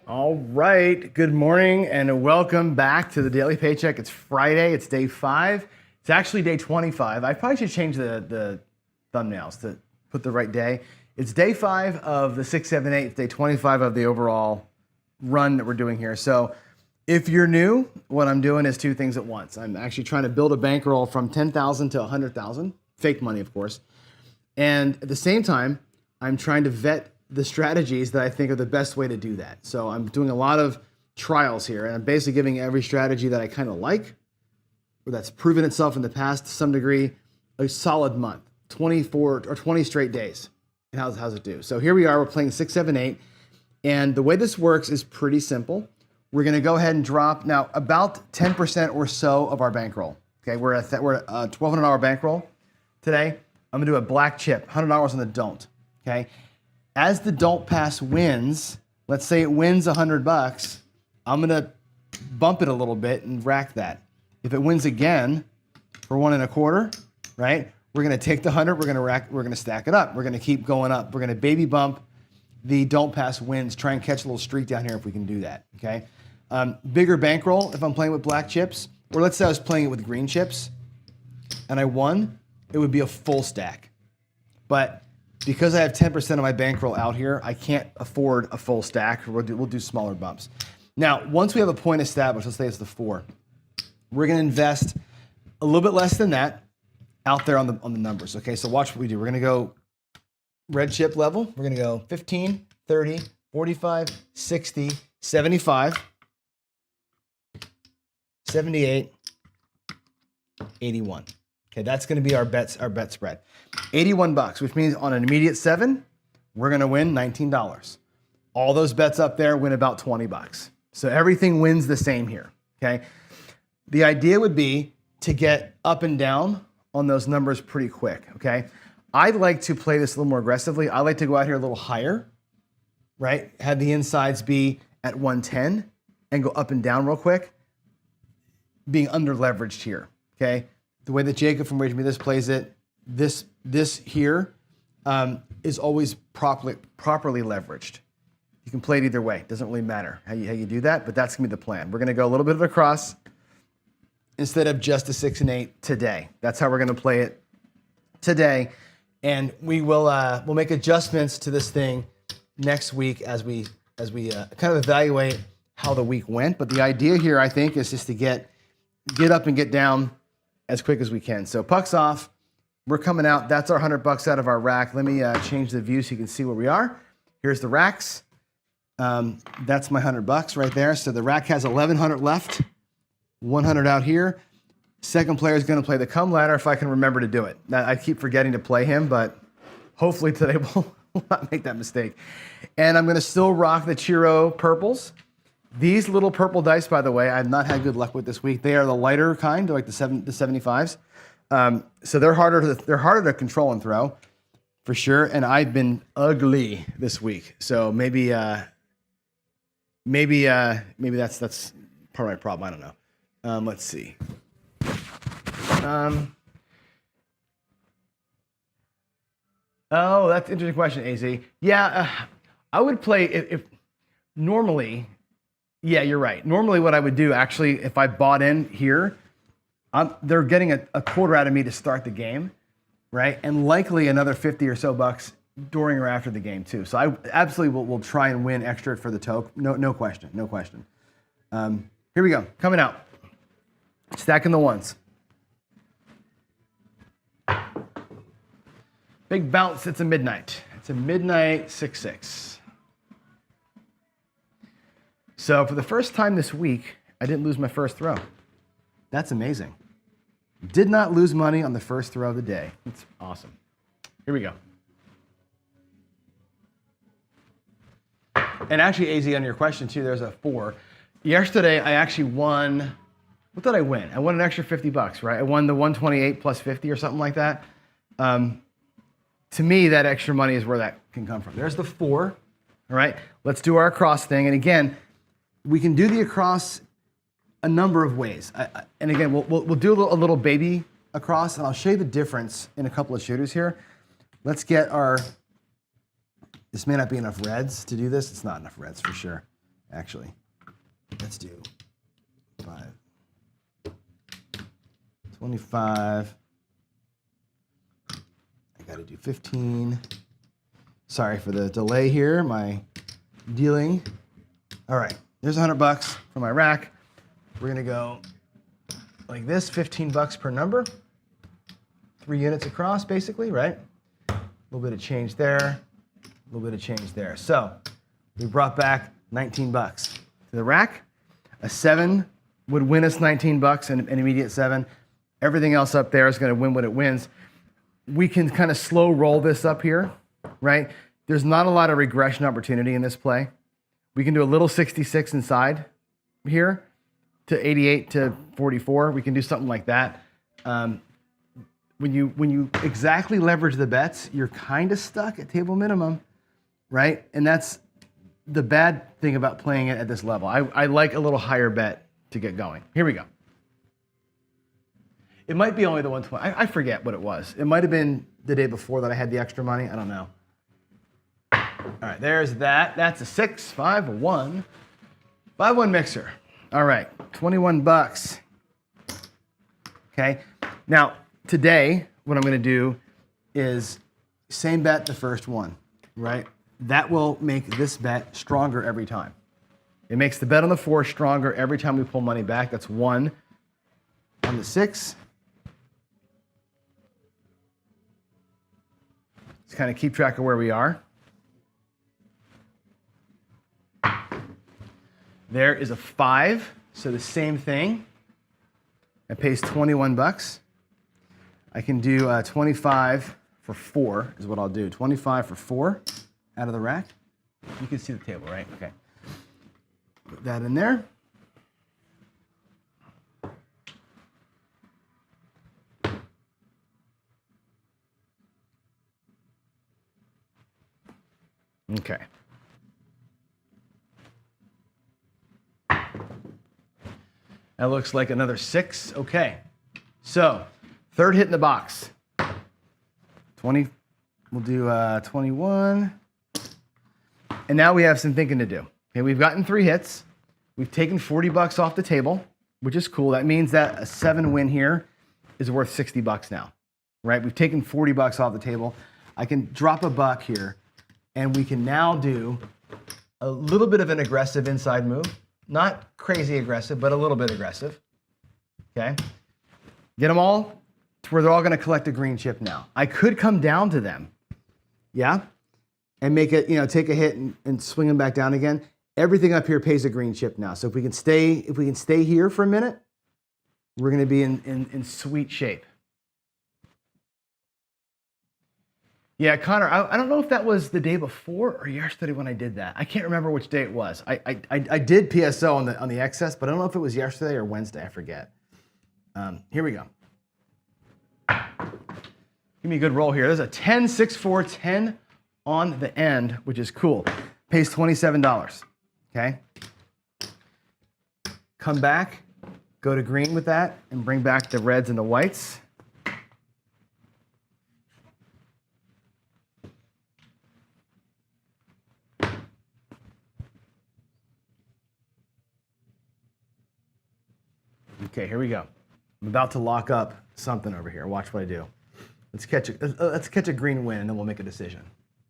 All right, good morning and welcome back to the Daily Paycheck. It's Friday, it's day 5. It's actually day 25. I probably should change the thumbnails to put the right day. It's day 5 of the 6, 7, 8, day 25 of the overall run that we're doing here. So if you're new, what I'm doing is 2 things at once. I'm actually trying to build a bankroll from 10,000 to 100,000, fake money, of course. And at the same time, I'm trying to vet the strategies that I think are the best way to do that. So I'm doing a lot of trials here, and I'm basically giving every strategy that I kind of like, or that's proven itself in the past to some degree, a solid month, 24 or 20 straight days. And how's it do? So here we are, we're playing 6, 7, 8. And the way this works is pretty simple. We're gonna go ahead and drop now about 10% or so of our bankroll. Okay, we're at a $1,200 bankroll today. I'm gonna do a black chip, $100 on the don't, okay? As the don't pass wins, let's say it wins $100, I'm gonna bump it a little bit and rack that. If it wins again for 1 1/4, right? We're gonna take the 100, we're gonna stack it up. We're gonna keep going up. We're gonna baby bump the don't pass wins, try and catch a little streak down here if we can do that, okay? Bigger bankroll if I'm playing with black chips, or let's say I was playing it with green chips and I won, it would be a full stack. But because I have 10% of my bankroll out here, I can't afford a full stack. We'll do smaller bumps. Now, once we have a point established, let's say it's the 4, we're gonna invest a little bit less than that out there on the numbers, okay? So watch what we do. We're gonna go red chip level. We're gonna go 15, 30, 45, 60, 75, 78, 81. Okay, that's gonna be our bet spread. $81, which means on an immediate 7, we're gonna win $19. All those bets up there win about $20. So everything wins the same here, okay? The idea would be to get up and down on those numbers pretty quick, okay? I'd like to play this a little more aggressively. I like to go out here a little higher, right? Have the insides be at 110 and go up and down real quick, being under leveraged here, okay? The way that Jacob from Rage Me This plays it, this here is always properly leveraged. You can play it either way. It doesn't really matter how you do that, but that's gonna be the plan. We're gonna go a little bit of a cross instead of just a 6 and 8 today. That's how we're gonna play it today. And we will we'll make adjustments to this thing next week as we kind of evaluate how the week went. But the idea here, I think, is just to get up and get down as quick as we can. So puck's off. We're coming out. That's our $100 out of our rack. Let me change the view so you can see where we are. Here's the racks. That's my $100 right there. So the rack has 1,100 left, 100 out here. Second player is going to play the come ladder if I can remember to do it. Now, I keep forgetting to play him, but hopefully today we'll not make that mistake. And I'm going to still rock the Chiro purples. These little purple dice, by the way, I've not had good luck with this week. They are the lighter kind, they're like the 75s. So they're harder to control and throw, for sure. And I've been ugly this week. So maybe that's part of my problem. I don't know. Let's see. Oh, that's an interesting question, AZ. Yeah, I would play if normally. Yeah, you're right. Normally what I would do, actually, if I bought in here, they're getting a quarter out of me to start the game, right? And likely another 50 or so bucks during or after the game too. So I absolutely will try and win extra for the toke. No question. Here we go, coming out. Stacking the ones. Big bounce, it's a midnight. It's a midnight 6-6. So for the first time this week, I didn't lose my first throw. That's amazing. Did not lose money on the first throw of the day. It's awesome. Here we go. And actually, AZ, on your question too, there's a 4. Yesterday, I actually won, what did I win? I won an extra $50, right? I won the 128 plus 50 or something like that. To me, that extra money is where that can come from. There's the 4, all right? Let's do our cross thing. And again, we can do the across a number of ways. And again, we'll do a little baby across, and I'll show you the difference in a couple of shooters here. Let's get our, this may not be enough reds to do this. It's not enough reds for sure, actually. Let's do 5, 25. I gotta do 15. Sorry for the delay here, my dealing. All right, there's $100 for my rack. We're gonna go like this, 15 bucks per number. 3 units across, basically, right? A little bit of change there, a little bit of change there. So we brought back 19 bucks to the rack. A 7 would win us 19 bucks, an immediate 7. Everything else up there is gonna win what it wins. We can kind of slow roll this up here, right? There's not a lot of regression opportunity in this play. We can do a little 66 inside here to 88 to 44. We can do something like that. When you exactly leverage the bets, you're kind of stuck at table minimum, right? And that's the bad thing about playing it at this level. I like a little higher bet to get going. Here we go. It might be only the 120. I forget what it was. It might have been the day before that I had the extra money. I don't know. All right, there's that. That's a 6, 5, a 1. 5-1 mixer. All right, 21 bucks. Okay, now today what I'm gonna do is same bet the first one, right? That will make this bet stronger every time. It makes the bet on the 4 stronger every time we pull money back. That's 1 on the 6. Let's kind of keep track of where we are. There is a 5, so the same thing. It pays 21 bucks. I can do 25 for 4 is what I'll do. 25 for 4 out of the rack. You can see the table, right? Okay. Put that in there. Okay. That looks like another 6. Okay. So, third hit in the box. 20. We'll do 21. And now we have some thinking to do. Okay, we've gotten 3 hits. We've taken 40 bucks off the table, which is cool. That means that a 7 win here is worth 60 bucks now, right? We've taken 40 bucks off the table. I can drop a buck here, and we can now do a little bit of an aggressive inside move. Not crazy aggressive, but a little bit aggressive. Okay? Get them all to where they're all gonna collect a green chip now. I could come down to them, yeah? And make it, take a hit and swing them back down again. Everything up here pays a green chip now. So if we can stay here for a minute, we're gonna be in sweet shape. Yeah, Connor, I don't know if that was the day before or yesterday when I did that. I can't remember which day it was. I did PSO on the excess, but I don't know if it was yesterday or Wednesday. I forget. Here we go. Give me a good roll here. There's a 10, 6, 4, 10 on the end, which is cool. Pays $27. Okay. Come back, go to green with that, and bring back the reds and the whites. Okay, here we go. I'm about to lock up something over here. Watch what I do. Let's catch a green win, and then we'll make a decision.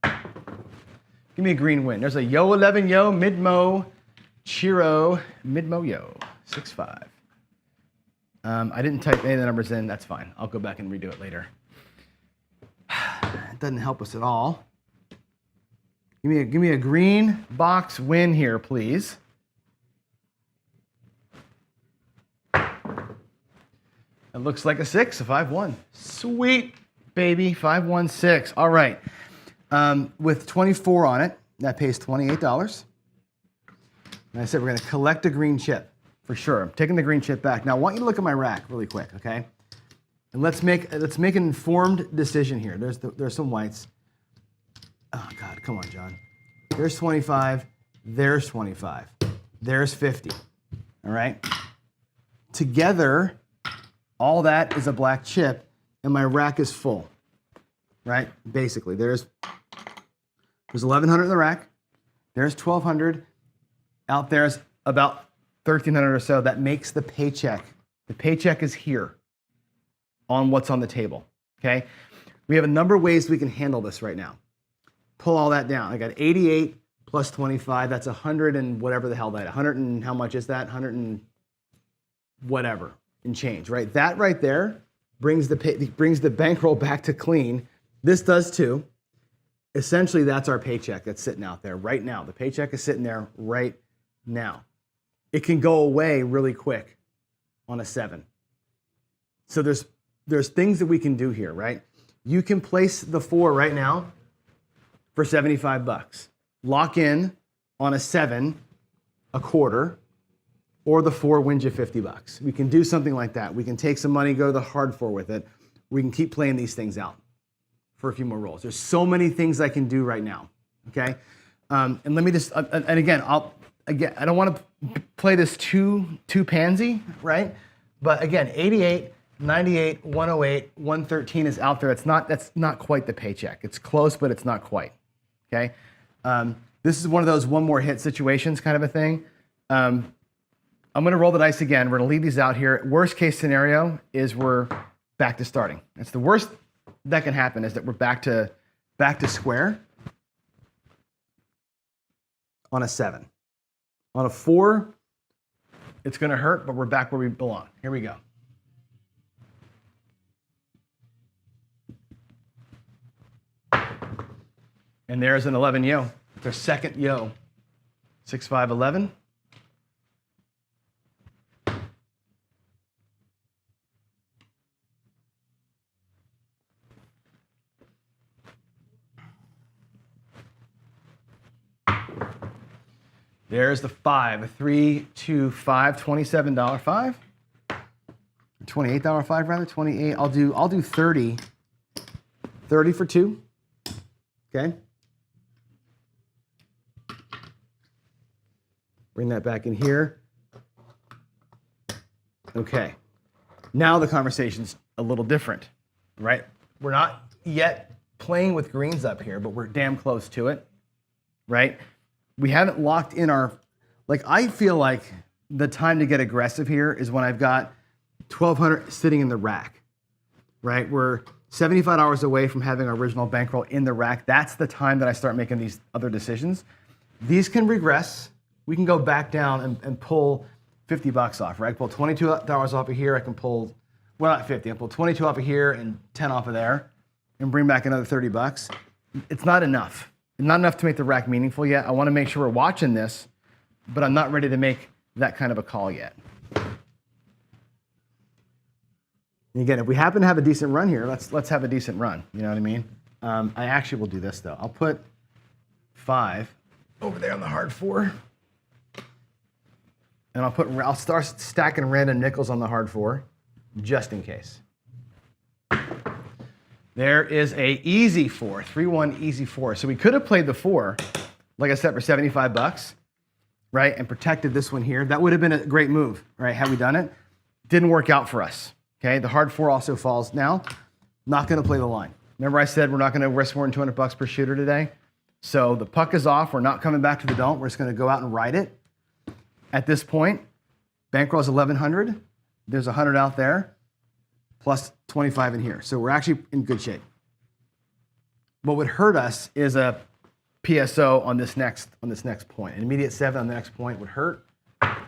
Give me a green win. There's a yo 11 yo mid-mo Chiro mid-mo yo 6-5. I didn't type any of the numbers in. That's fine. I'll go back and redo it later. It doesn't help us at all. Give me a green box win here, please. It looks like a 6, a 5-1. Sweet, baby, 5-1-6. All right. With 24 on it, that pays $28. And I said we're going to collect a green chip for sure. I'm taking the green chip back. Now I want you to look at my rack really quick, okay? And let's make an informed decision here. There's some whites. Oh God, come on, John. There's 25. There's 25. There's 50, all right? Together, all that is a black chip, and my rack is full, right? Basically, there's 1,100 in the rack. There's 1,200. Out there's about 1,300 or so. That makes the paycheck. The paycheck is here on what's on the table, okay? We have a number of ways we can handle this right now. Pull all that down. I got 88 plus 25. That's 100 and whatever the hell that, 100 and how much is that? 100 and whatever and change, right? That right there brings the bankroll back to clean. This does too. Essentially, that's our paycheck that's sitting out there right now. The paycheck is sitting there right now. It can go away really quick on a 7. So there's things that we can do here, right? You can place the 4 right now for 75 bucks. Lock in on a 7, a quarter, or the 4 wins you 50 bucks. We can do something like that. We can take some money, go to the hard 4 with it. We can keep playing these things out for a few more rolls. There's so many things I can do right now, okay? And let me just, and again, I don't want to play this too pansy, right? But again, 88, 98, 108, 113 is out there. That's not quite the paycheck. It's close, but it's not quite, okay? This is one of those one more hit situations kind of a thing. I'm gonna roll the dice again. We're gonna leave these out here. Worst case scenario is we're back to starting. That's the worst that can happen, is that we're back to square on a 7. On a 4, it's gonna hurt, but we're back where we belong. Here we go. And there's an 11 yo. It's our second yo. 6, 5, 11. There's the 5, 3, 2, 5, $27 5. $28 5 rather, 28. I'll do 30. 30 for 2. Okay. Bring that back in here. Okay. Now the conversation's a little different, right? We're not yet playing with greens up here, but we're damn close to it, right? We haven't locked in our, I feel like the time to get aggressive here is when I've got 1,200 sitting in the rack, right? We're 75 hours away from having our original bankroll in the rack. That's the time that I start making these other decisions. These can regress. We can go back down and pull 50 bucks off, right? I can pull $22 off of here. I can pull, well, not 50. I can pull 22 off of here and 10 off of there and bring back another 30 bucks. It's not enough. Not enough to make the rack meaningful yet. I want to make sure we're watching this, but I'm not ready to make that kind of a call yet. And again, if we happen to have a decent run here, let's have a decent run. You know what I mean? I actually will do this though. I'll put 5 over there on the hard 4. And I'll start stacking random nickels on the hard 4, just in case. There is a easy 4, 3-1 easy 4. So we could have played the 4, like I said, for 75 bucks, right? And protected this one here. That would have been a great move, right? Had we done it. Didn't work out for us, okay? The hard 4 also falls. Now, not gonna play the line. Remember I said we're not gonna risk more than 200 bucks per shooter today? So the puck is off. We're not coming back to the don't. We're just gonna go out and ride it. At this point, bankroll is 1,100. There's 100 out there, plus 25 in here. So we're actually in good shape. What would hurt us is a PSO on this next point. An immediate 7 on the next point would hurt. But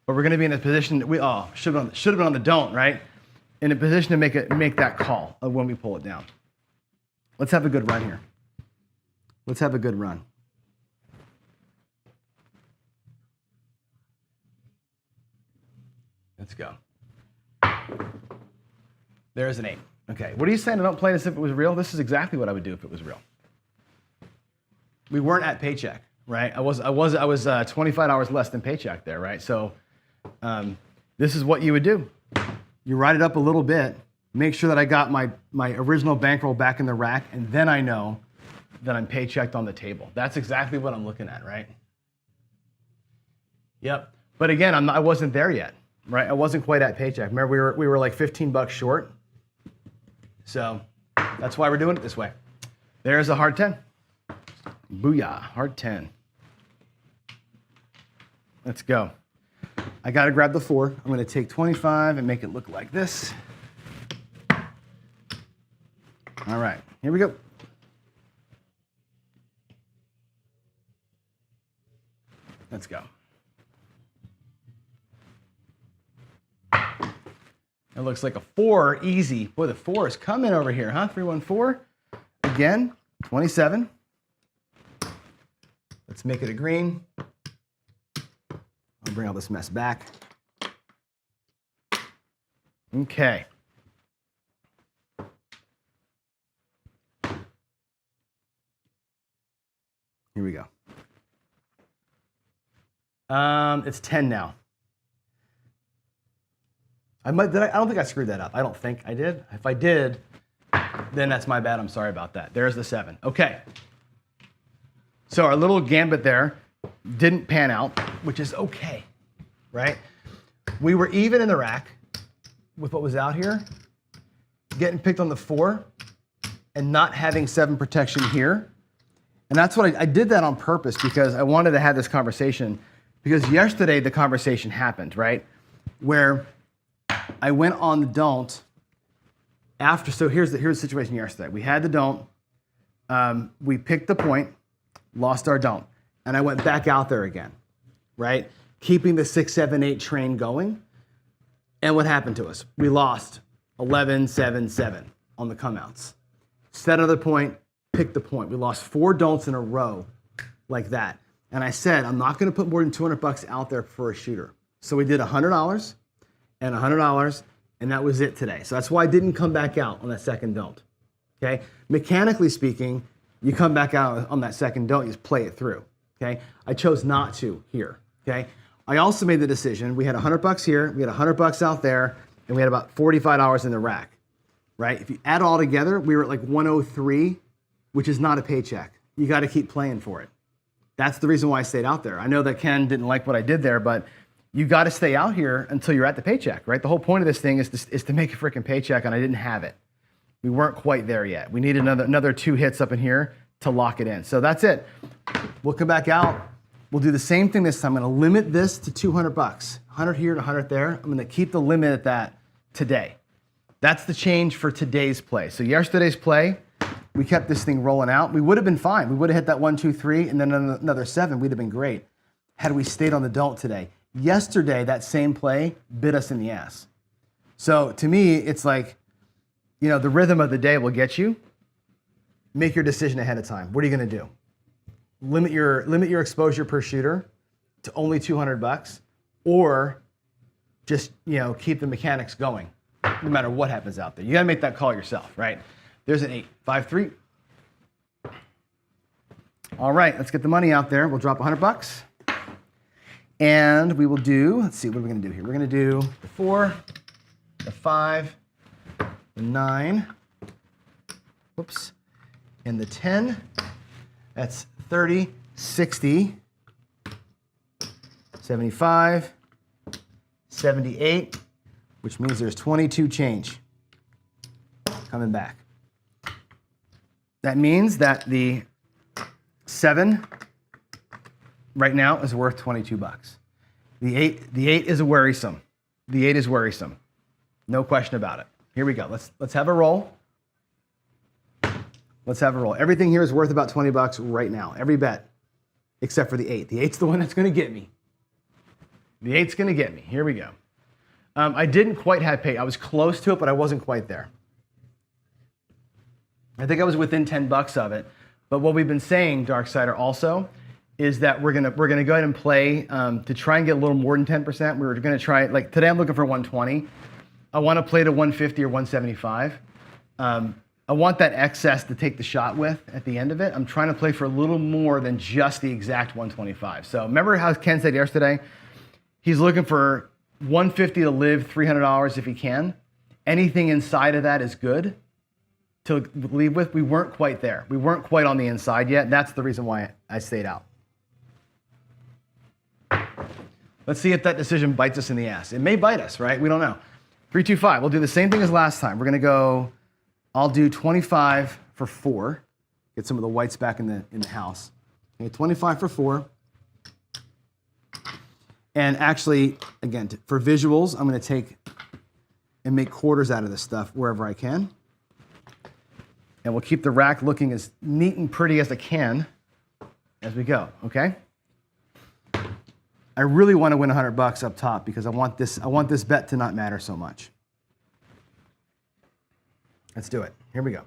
we're going to be in a position that should have been on the don't, right? In a position to make that call of when we pull it down. Let's have a good run here. Let's have a good run. Let's go. There's an 8. Okay, what are you saying? I don't play this if it was real? This is exactly what I would do if it was real. We weren't at Paycheck, right? I was 25 hours less than Paycheck there, right? So this is what you would do. You ride it up a little bit, make sure that I got my original bankroll back in the rack, and then I know that I'm paychecked on the table. That's exactly what I'm looking at, right? Yep. But again, I wasn't there yet, right? I wasn't quite at Paycheck. Remember, we were like 15 bucks short. So that's why we're doing it this way. There's a hard 10. Booyah, hard 10. Let's go. I got to grab the 4. I'm going to take 25 and make it look like this. All right, here we go. Let's go. It looks like a 4, easy. Boy, the 4 is coming over here, huh? 314. Again, 27. Let's make it a green. I'll bring all this mess back. Okay. Here we go. It's 10 now. I don't think I screwed that up. I don't think I did. If I did, then that's my bad. I'm sorry about that. There's the 7. Okay. So our little gambit there didn't pan out, which is okay, right? We were even in the rack with what was out here, getting picked on the 4 and not having 7 protection here. And that's what I did that on purpose because I wanted to have this conversation because yesterday the conversation happened, right? Where I went on the don't after, so here's the situation yesterday. We had the don't, we picked the point, lost our don't, and I went back out there again, right? Keeping the 6, 7, 8 train going. And what happened to us? We lost 11, 7, 7 on the come-outs. Set another point, pick the point. We lost 4 don'ts in a row like that. And I said, I'm not gonna put more than 200 bucks out there for a shooter. So we did $100 and $100, and that was it today. So that's why I didn't come back out on that second don't, okay? Mechanically speaking, you come back out on that second don't, you just play it through, okay? I chose not to here, okay? I also made the decision, we had 100 bucks here, we had 100 bucks out there, and we had about $45 in the rack, right? If you add all together, we were at like 103, which is not a paycheck. You gotta keep playing for it. That's the reason why I stayed out there. I know that Ken didn't like what I did there, but you gotta stay out here until you're at the paycheck, right? The whole point of this thing is to make a freaking paycheck, and I didn't have it. We weren't quite there yet. We need another 2 hits up in here to lock it in. So that's it. We'll come back out. We'll do the same thing this time. I'm gonna limit this to 200 bucks. 100 here and 100 there. I'm gonna keep the limit at that today. That's the change for today's play. So yesterday's play, we kept this thing rolling out. We would have been fine. We would have hit that 1, 2, 3, and then another 7. We'd have been great had we stayed on the don't today. Yesterday, that same play bit us in the ass. So to me, it's like, you know, the rhythm of the day will get you. Make your decision ahead of time. What are you gonna do? Limit your exposure per shooter to only 200 bucks, or just, you know, keep the mechanics going no matter what happens out there. You gotta make that call yourself, right? There's an 8, 5, 3. All right, let's get the money out there. We'll drop 100 bucks. And we will do, let's see, what are we gonna do here? We're gonna do the 4, the 5, the 9, whoops, and the 10. That's 30, 60, 75, 78, which means there's 22 change coming back. That means that the 7 right now is worth 22 bucks. The 8 is worrisome. The 8 is worrisome. No question about it. Here we go. Let's have a roll. Let's have a roll. Everything here is worth about 20 bucks right now. Every bet, except for the 8. The 8's the one that's gonna get me. The 8's gonna get me. Here we go. I didn't quite have pay. I was close to it, but I wasn't quite there. I think I was within 10 bucks of it. But what we've been saying, Darksider, also, is that we're gonna go ahead and play to try and get a little more than 10%. We're gonna try, like today I'm looking for 120. I wanna play to 150 or 175. I want that excess to take the shot with at the end of it. I'm trying to play for a little more than just the exact 125. So remember how Ken said yesterday, he's looking for 150 to live, $300 if he can. Anything inside of that is good to leave with. We weren't quite there. We weren't quite on the inside yet. That's the reason why I stayed out. Let's see if that decision bites us in the ass. It may bite us, right? We don't know. 3, 2, 5. We'll do the same thing as last time. We're gonna go, I'll do 25 for 4. Get some of the whites back in the house. Okay, 25 for 4. And actually, again, for visuals, I'm gonna take and make quarters out of this stuff wherever I can. And we'll keep the rack looking as neat and pretty as it can as we go, okay? I really want to win $100 up top because I want this bet to not matter so much. Let's do it. Here we go.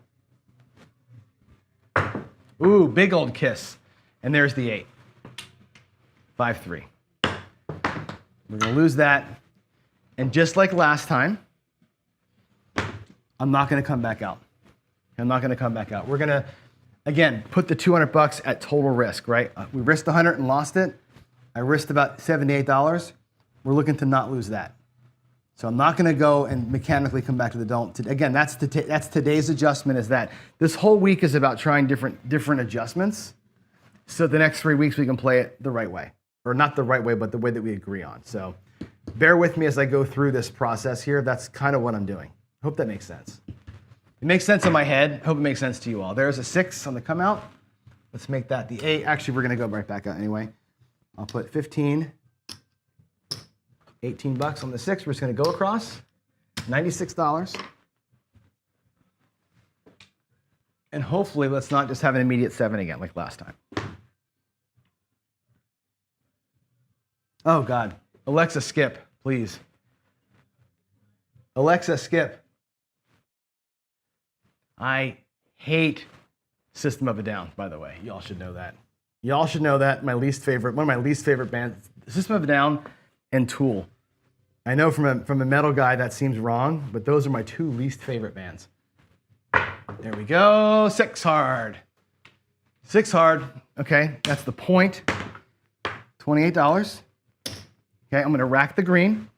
Ooh, big old kiss. And there's the 8. 5-3. We're going to lose that. And just like last time, I'm not going to come back out. I'm not going to come back out. We're going to, again, put the $200 at total risk, right? We risked 100 and lost it. I risked about $78. We're looking to not lose that. So I'm not going to go and mechanically come back to the don't. Again, that's today's adjustment is that. This whole week is about trying different adjustments. So the next 3 weeks we can play it the right way. Or not the right way, but the way that we agree on. So bear with me as I go through this process here. That's kind of what I'm doing. Hope that makes sense. It makes sense in my head. Hope it makes sense to you all. There's a 6 on the come out. Let's make that the 8. Actually, we're going to go right back out anyway. I'll put 15, 18 bucks on the 6. We're just going to go across. $96. And hopefully, let's not just have an immediate 7 again like last time. Oh, God. Alexa, skip, please. Alexa, skip. I hate System of a Down, by the way. Y'all should know that. Y'all should know that. One of my least favorite bands, System of a Down and Tool. I know from a metal guy that seems wrong, but those are my 2 least favorite bands. There we go. 6 hard. 6 hard. Okay, that's the point. $28. Okay, I'm going to rack the green.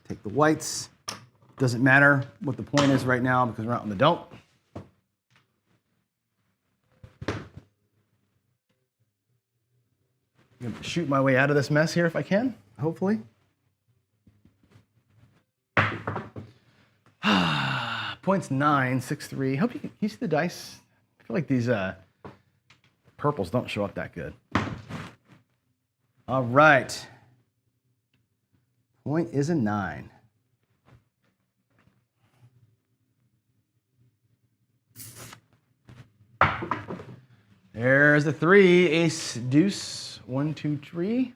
Take the whites. Doesn't matter what the point is right now because we're out on the don't. I'm going to shoot my way out of this mess here if I can, hopefully. Points 9, 6, 3. Hope can you see the dice? I feel like these purples don't show up that good. All right. Point is a 9. There's the 3. Ace, deuce. 1, 2, 3.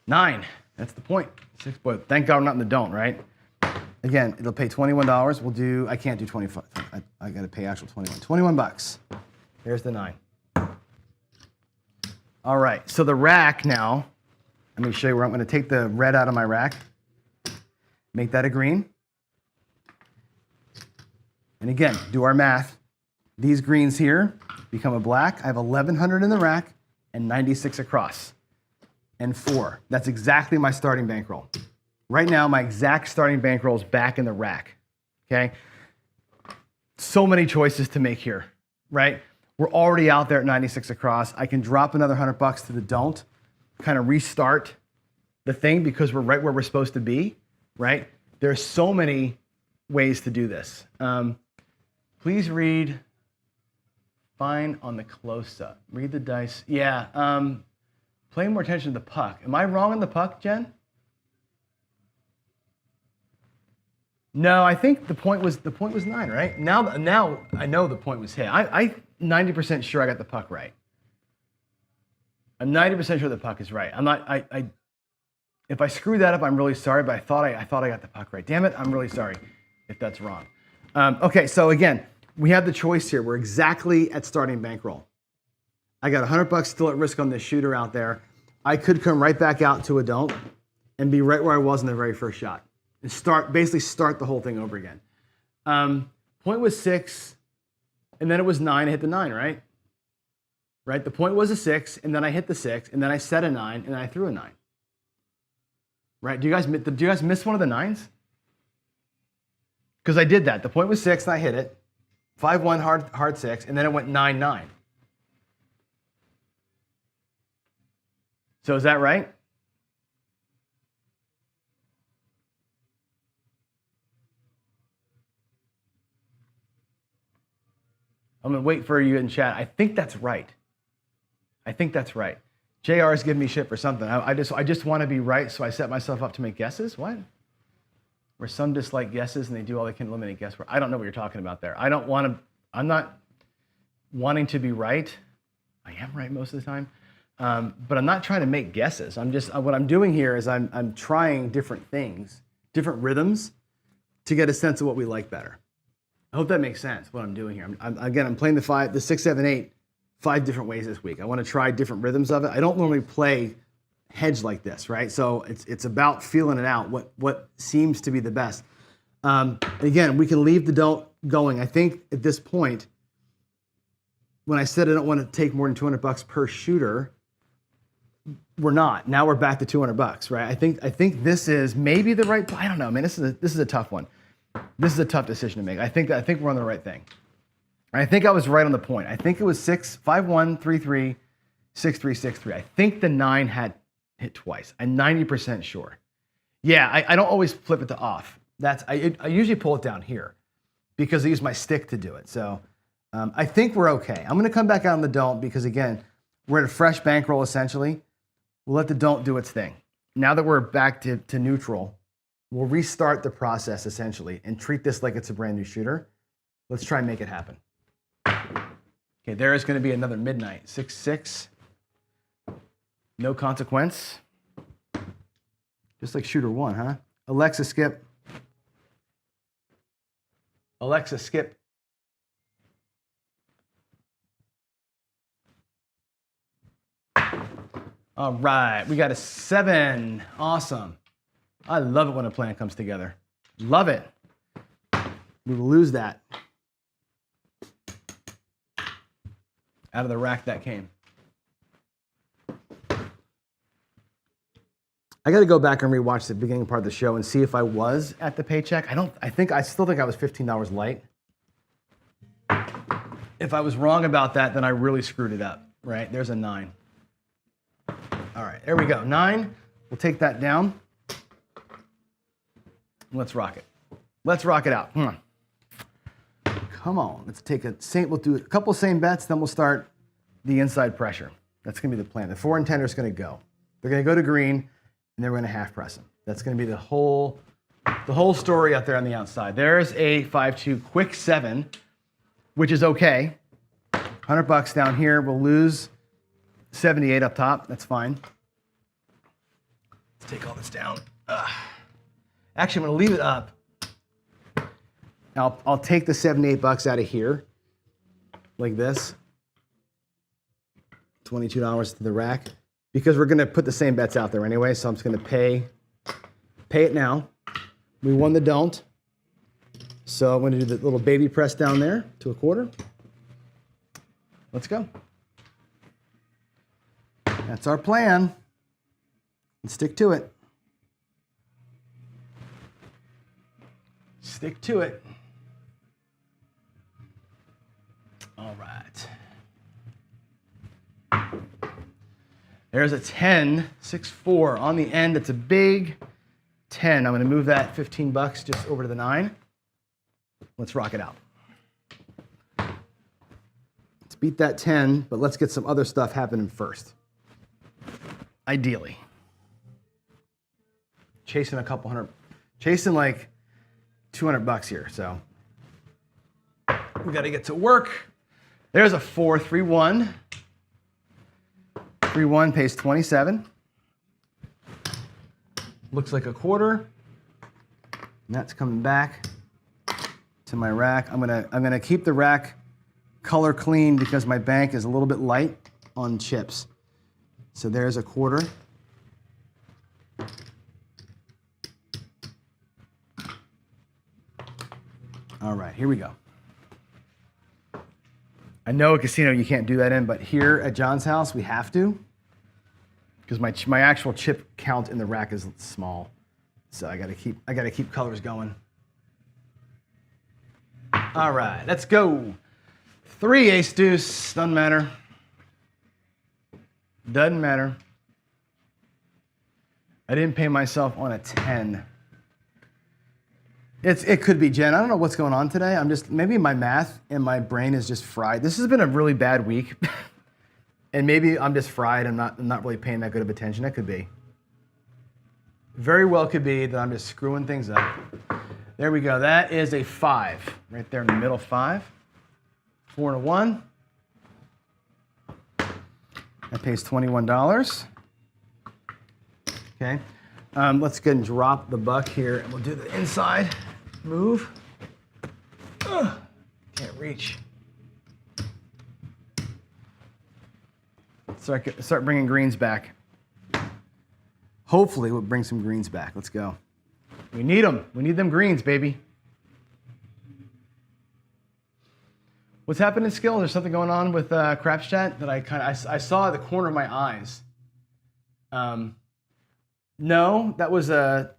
$9. That's the point. 6, but thank God I'm not in the don't, right? Again, it'll pay $21. We'll do, I can't do 25. I got to pay actual 21. 21 bucks. There's the 9. All right, so the rack now, let me show you where I'm going to take the red out of my rack, make that a green. And again, do our math. These greens here become a black. I have 1,100 in the rack and 96 across. And 4. That's exactly my starting bankroll. Right now, my exact starting bankroll is back in the rack, okay? So many choices to make here, right? We're already out there at 96 across. I can drop another $100 to the don't, kind of restart the thing because we're right where we're supposed to be, right? There's so many ways to do this. Please read, fine on the close-up. Read the dice. Yeah, pay more attention to the puck. Am I wrong on the puck, Jen? No, I think the point was 9, right? Now I know the point was hit. I'm 90% sure I got the puck right. I'm 90% sure the puck is right. I'm not. If I screw that up, I'm really sorry. But I thought I got the puck right. Damn it! I'm really sorry if that's wrong. Okay, so again, we have the choice here. We're exactly at starting bankroll. I got $100 still at risk on this shooter out there. I could come right back out to a don't and be right where I was in the very first shot. And basically start the whole thing over again. Point was 6, and then it was 9. I hit the 9, right? right? The point was a 6, and then I hit the 6, and then I set a 9, and then I threw a 9. Right? Do you guys miss one of the 9s? Because I did that. The point was 6, and I hit it. 5-1 hard 6, and then it went 9-9. So is that right? I'm going to wait for you in chat. I think that's right. I think that's right. JR is giving me shit for something. I just want to be right, so I set myself up to make guesses? What? Where some dislike guesses and they do all they can to eliminate guesswork. I don't know what you're talking about there. I'm not wanting to be right. I am right most of the time. But I'm not trying to make guesses. What I'm doing here is I'm trying different things, different rhythms to get a sense of what we like better. I hope that makes sense, what I'm doing here. I'm playing the 6, 7, 8, 5 different ways this week. I want to try different rhythms of it. I don't normally play hedge like this, right? So it's about feeling it out, what seems to be the best. Again, we can leave the don't going. I think at this point, when I said I don't want to take more than $200 per shooter, we're not. Now we're back to $200, right? I think this is maybe the right. I don't know, man. This is a tough one. This is a tough decision to make. I think we're on the right thing. I think I was right on the point. I think it was 6, 5-1, 3-3, 6-3, 6-3. I think the 9 had hit twice. I'm 90% sure. Yeah, I don't always flip it to off. I usually pull it down here because I use my stick to do it. So I think we're okay. I'm going to come back out on the don't because, again, we're at a fresh bankroll essentially. We'll let the don't do its thing. Now that we're back to neutral, we'll restart the process essentially and treat this like it's a brand new shooter. Let's try and make it happen. Okay, there is going to be another midnight. 6-6. No consequence. Just like shooter 1, huh? Alexa, skip. Alexa, skip. All right, we got a 7. Awesome. I love it when a plan comes together. Love it. We will lose that. Out of the rack that came. I got to go back and rewatch the beginning part of the show and see if I was at the paycheck. I still think I was $15 light. If I was wrong about that, then I really screwed it up, right? There's a 9. All right, there we go. 9. We'll take that down. Let's rock it. Let's rock it out. Come on. Come on. Let's take we'll do a couple same bets, then we'll start the inside pressure. That's going to be the plan. The 4 and 10 are going to go. They're going to go to green, and they're going to half press them. That's going to be the whole story out there on the outside. There's a 5-2 quick 7, which is okay. $100 down here. We'll lose 78 up top. That's fine. Let's take all this down. Actually, I'm going to leave it up. Now, I'll take the $78 out of here, like this. $22 to the rack, because we're going to put the same bets out there anyway, so I'm just going to pay it now. We won the don't, so I'm going to do the little baby press down there to a quarter. Let's go. That's our plan. Let's stick to it. Stick to it. All right. There's a 10, 6-4 on the end. It's a big 10. I'm going to move that $15 just over to the 9. Let's rock it out. Let's beat that 10, but let's get some other stuff happening first. Ideally. Chasing a couple hundred, chasing like $200 here, so we got to get to work. There's a 4, 3-1. 3-1 pays 27. Looks like a quarter. And that's coming back to my rack. I'm gonna keep the rack color clean because my bank is a little bit light on chips. So there's a quarter. All right, here we go. I know a casino you can't do that in, but here at John's house, we have to. Because my actual chip count in the rack is small. So I gotta keep colors going. All right, let's go. 3 ace deuce, doesn't matter. Doesn't matter. I didn't pay myself on a 10. It could be Jen. I don't know what's going on today. Maybe my math and my brain is just fried. This has been a really bad week. And maybe I'm just fried. I'm not really paying that good of attention. That could be. Very well could be that I'm just screwing things up. There we go. That is a 5. Right there in the middle, 5. 4 and a 1. That pays $21. Okay. Let's go ahead and drop the buck here, and we'll do the inside move. Can't reach. Start bringing greens back. Hopefully we'll bring some greens back. Let's go. We need them. We need them greens, baby. What's happening, Skill? There's something going on with Craps Chat that I saw at the corner of my eyes. No, that was the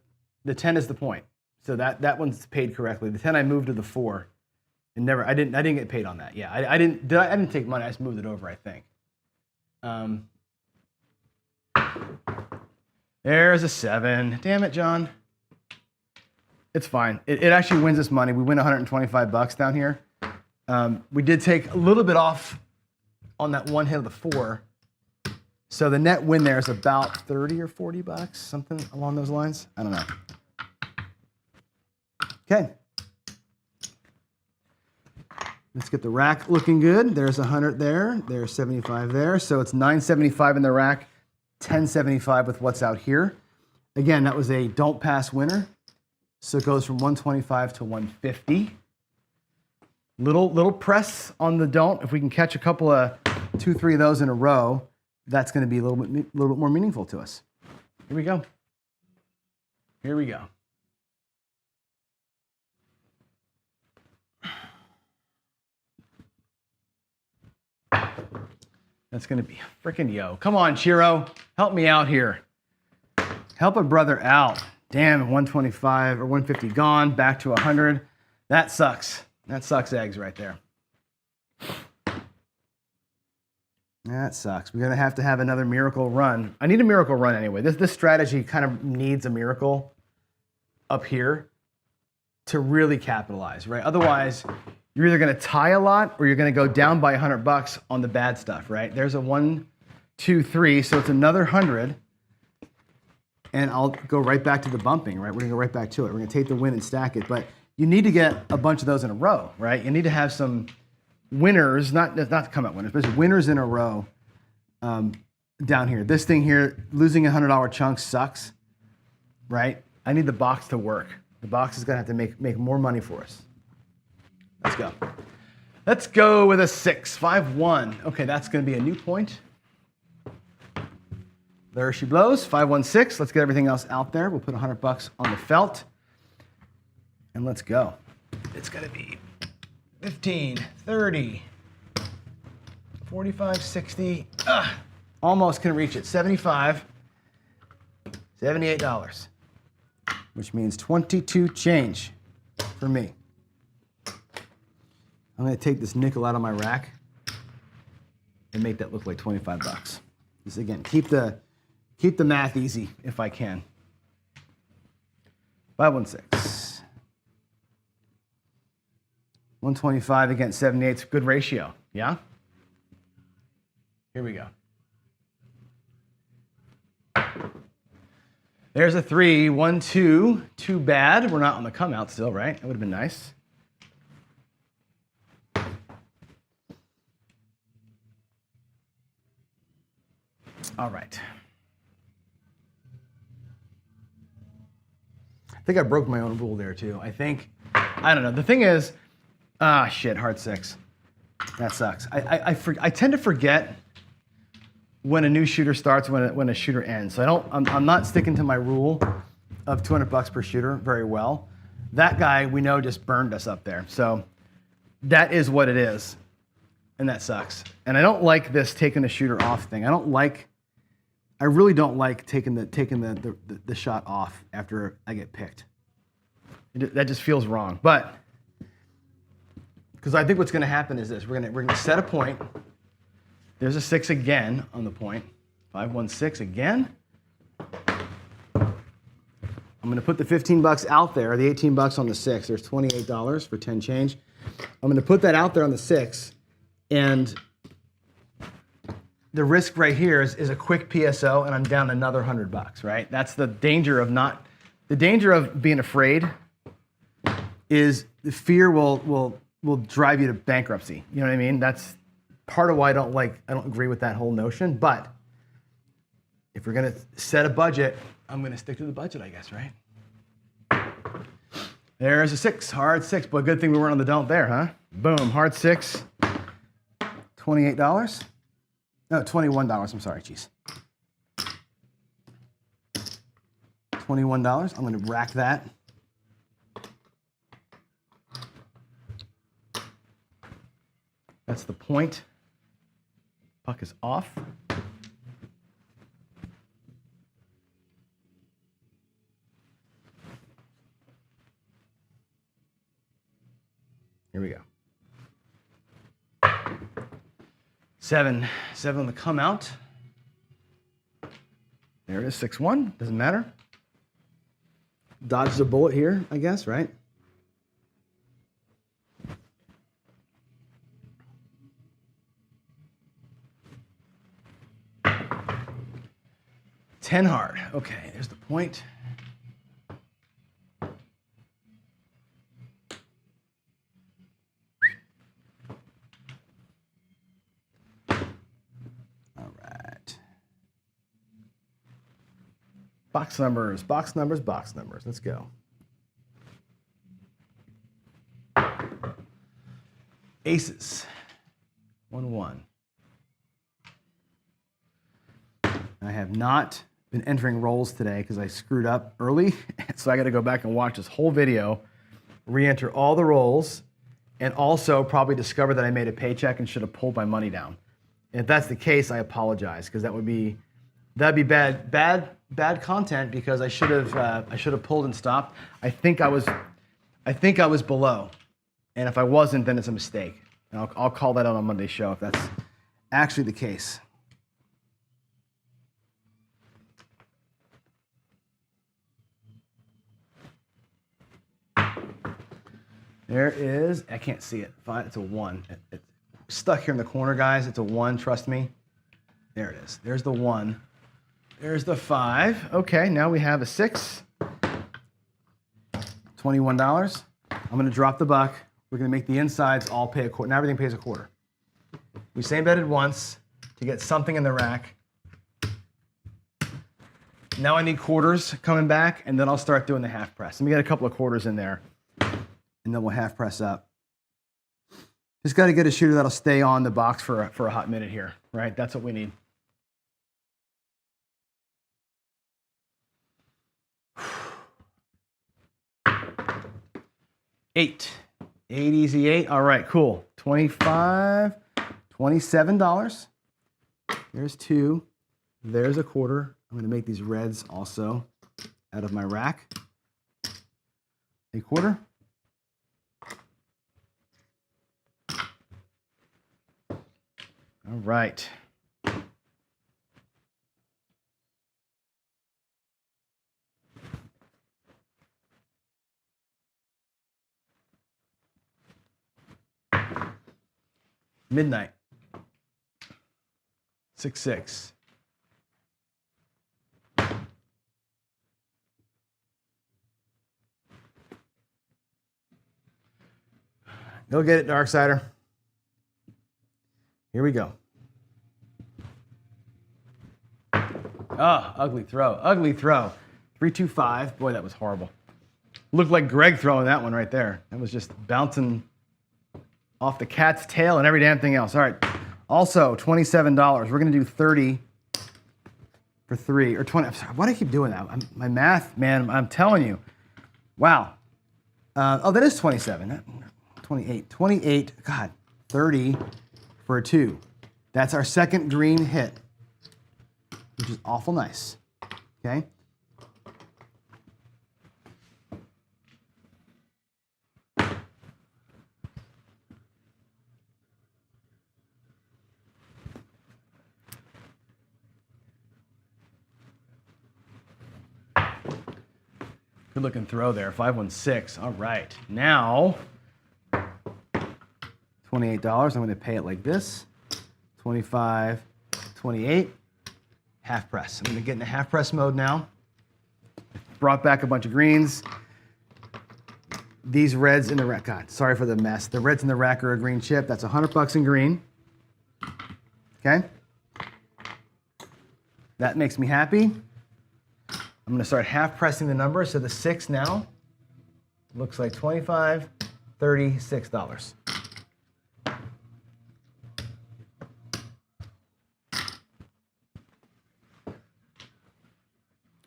10 is the point. So that one's paid correctly. The 10 I moved to the 4, and I didn't get paid on that. Yeah, I didn't take money. I just moved it over, I think. There's a 7. Damn it, John. It's fine. It actually wins us money. We win $125 down here. We did take a little bit off on that one hit of the 4. So the net win there is about 30 or 40 bucks, something along those lines. I don't know. Okay. Let's get the rack looking good. There's 100 there. There's 75 there. So it's 975 in the rack, 1075 with what's out here. Again, that was a don't pass winner. So it goes from 125 to 150. Little press on the don't. If we can catch a couple of 2, 3 of those in a row, that's going to be a little bit more meaningful to us. Here we go. Here we go. That's going to be freaking yo. Come on, Chiro. Help me out here. Help a brother out. Damn, 125 or 150 gone, back to 100. That sucks. That sucks eggs right there. That sucks. We're going to have another miracle run. I need a miracle run anyway. This strategy kind of needs a miracle up here to really capitalize, right? Otherwise, you're either going to tie a lot or you're going to go down by $100 on the bad stuff, right? There's a 1, 2, 3, so it's another 100. And I'll go right back to the bumping, right? We're going to go right back to it. We're going to take the win and stack it. But you need to get a bunch of those in a row, right? You need to have some winners, not come out winners, but winners in a row down here. This thing here, losing $100 chunks sucks, right? I need the box to work. The box is going to have to make more money for us. Let's go. Let's go with a 6, 5-1. Okay, that's going to be a new point. There she blows, 5-1-6. Let's get everything else out there. We'll put $100 on the felt. And let's go. It's going to be 15, 30, 45, 60. Almost can reach it. 75, $78, which means 22 change for me. I'm going to take this nickel out of my rack and make that look like 25 bucks. Just again, keep the math easy if I can. 5-1-6. 125 against 78 is a good ratio, yeah? Here we go. There's a 3, 1, 2. Too bad. We're not on the come out still, right? That would have been nice. All right. I think I broke my own rule there too. I don't know. The thing is, shit, hard 6. That sucks. I tend to forget when a new shooter starts, when a shooter ends. So I'm not sticking to my rule of $200 per shooter very well. That guy we know just burned us up there. So that is what it is. and that sucks. And I don't like this taking the shooter off thing. I really don't like taking the shot off after I get picked. That just feels wrong. But because I think what's going to happen is this: we're gonna set a point. There's a 6 again on the point. 5-1-6 again. I'm going to put the $15 out there, the $18 on the 6. There's $28 for 10 change. I'm going to put that out there on the 6, and the risk right here is a quick PSO, and I'm down another $100, right? That's the danger of being afraid is the fear will drive you to bankruptcy. You know what I mean? That's part of why I don't agree with that whole notion. But if we're gonna set a budget, I'm gonna stick to the budget, I guess, right? There's a 6, hard 6. But good thing we weren't on the don't there, huh? Boom, hard 6, $28. No, $21, I'm sorry, jeez. $21, I'm gonna rack that. That's the point. Puck is off. Here we go. 7 on the come out. There it is, 6-1, doesn't matter. Dodges a bullet here, I guess, right? $10 hard. Okay, there's the point. All right. Box numbers, box numbers, box numbers. Let's go. Aces. 1-1. I have not been entering rolls today because I screwed up early. So I got to go back and watch this whole video, re-enter all the rolls, and also probably discover that I made a paycheck and should have pulled my money down. And if that's the case, I apologize, because that'd be bad content, because I should have pulled and stopped. I think I was below, and if I wasn't, then it's a mistake. And I'll call that out on Monday's show if that's actually the case. There is, I can't see it. It's a 1. It's stuck here in the corner, guys. It's a 1, trust me. There it is. There's the 1. There's the 5. Okay, now we have a 6. $21. I'm going to drop the buck. We're going to make the insides all pay a quarter. Now everything pays a quarter. We same betted once to get something in the rack. Now I need quarters coming back, and then I'll start doing the half press. Let me get a couple of quarters in there, and then we'll half press up. Just got to get a shooter that'll stay on the box for a hot minute here, right? That's what we need. $8, easy 8. All right, cool. $25, $27. There's 2. There's a quarter. I'm going to make these reds also out of my rack. A quarter. All right. Midnight. 6-6. Go get it, Darksider. Here we go. Oh, ugly throw. Ugly throw. 3-2-5. Boy, that was horrible. Looked like Greg throwing that one right there. That was just bouncing off the cat's tail and every damn thing else. All right. Also, $27. We're going to do 30 for 3. Or 20. I'm sorry. Why do I keep doing that? My math, man, I'm telling you. Wow. Oh, that is 27. 28. 28. God. 30 for a 2. That's our second green hit, which is awful nice, okay? Good looking throw there, 516. All right, now $28. I'm going to pay it like this. 25, 28, half press. I'm going to get into half press mode now. Brought back a bunch of greens. These reds in the rack. God, sorry for the mess. The reds in the rack are a green chip. That's $100 in green. Okay. That makes me happy. I'm going to start half pressing the numbers. So the 6 now looks like $25, $36.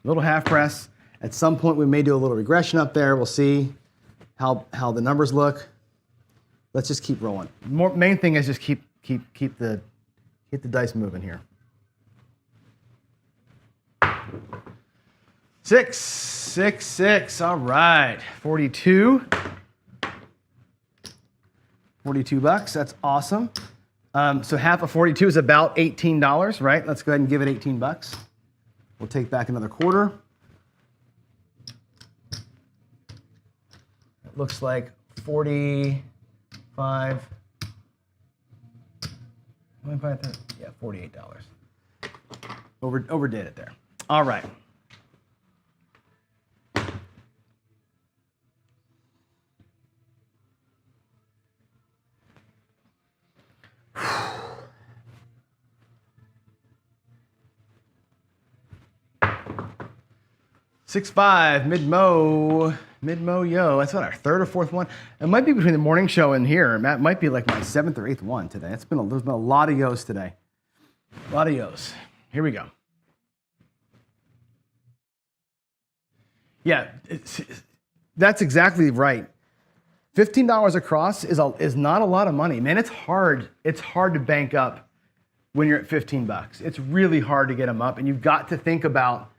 Little half press. At some point, we may do a little regression up there. We'll see how the numbers look. Let's just keep rolling. Main thing is just keep the dice moving here. 6, 6, 6. All right, 42. $42. That's awesome. So half of 42 is about $18, right? Let's go ahead and give it 18 bucks. We'll take back another quarter. It looks like 45. Yeah, $48. Overdid it there. All right. Six, 5, mid-mo yo. That's what, our third or fourth one? It might be between the morning show and here. That might be like my 7th or 8th one today. There's been a lot of yos today. A lot of yos. Here we go. Yeah, that's exactly right. $15 across is not a lot of money. Man, it's hard. It's hard to bank up when you're at 15 bucks. It's really hard to get them up, and you've got to think about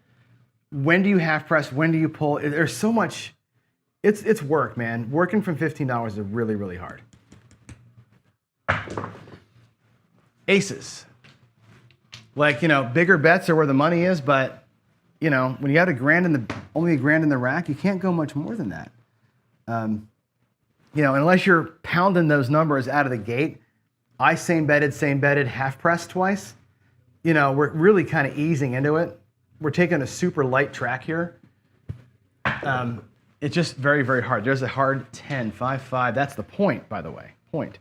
when do you half press, when do you pull. There's so much. It's work, man. Working from $15 is really, really hard. Aces. Like, bigger bets are where the money is, but when you got only a grand in the rack, you can't go much more than that. Unless you're pounding those numbers out of the gate. I same betted, half pressed twice. We're really kind of easing into it. We're taking a super light track here. It's just very, very hard. There's a hard 10, 5, 5. That's the point, by the way. Point.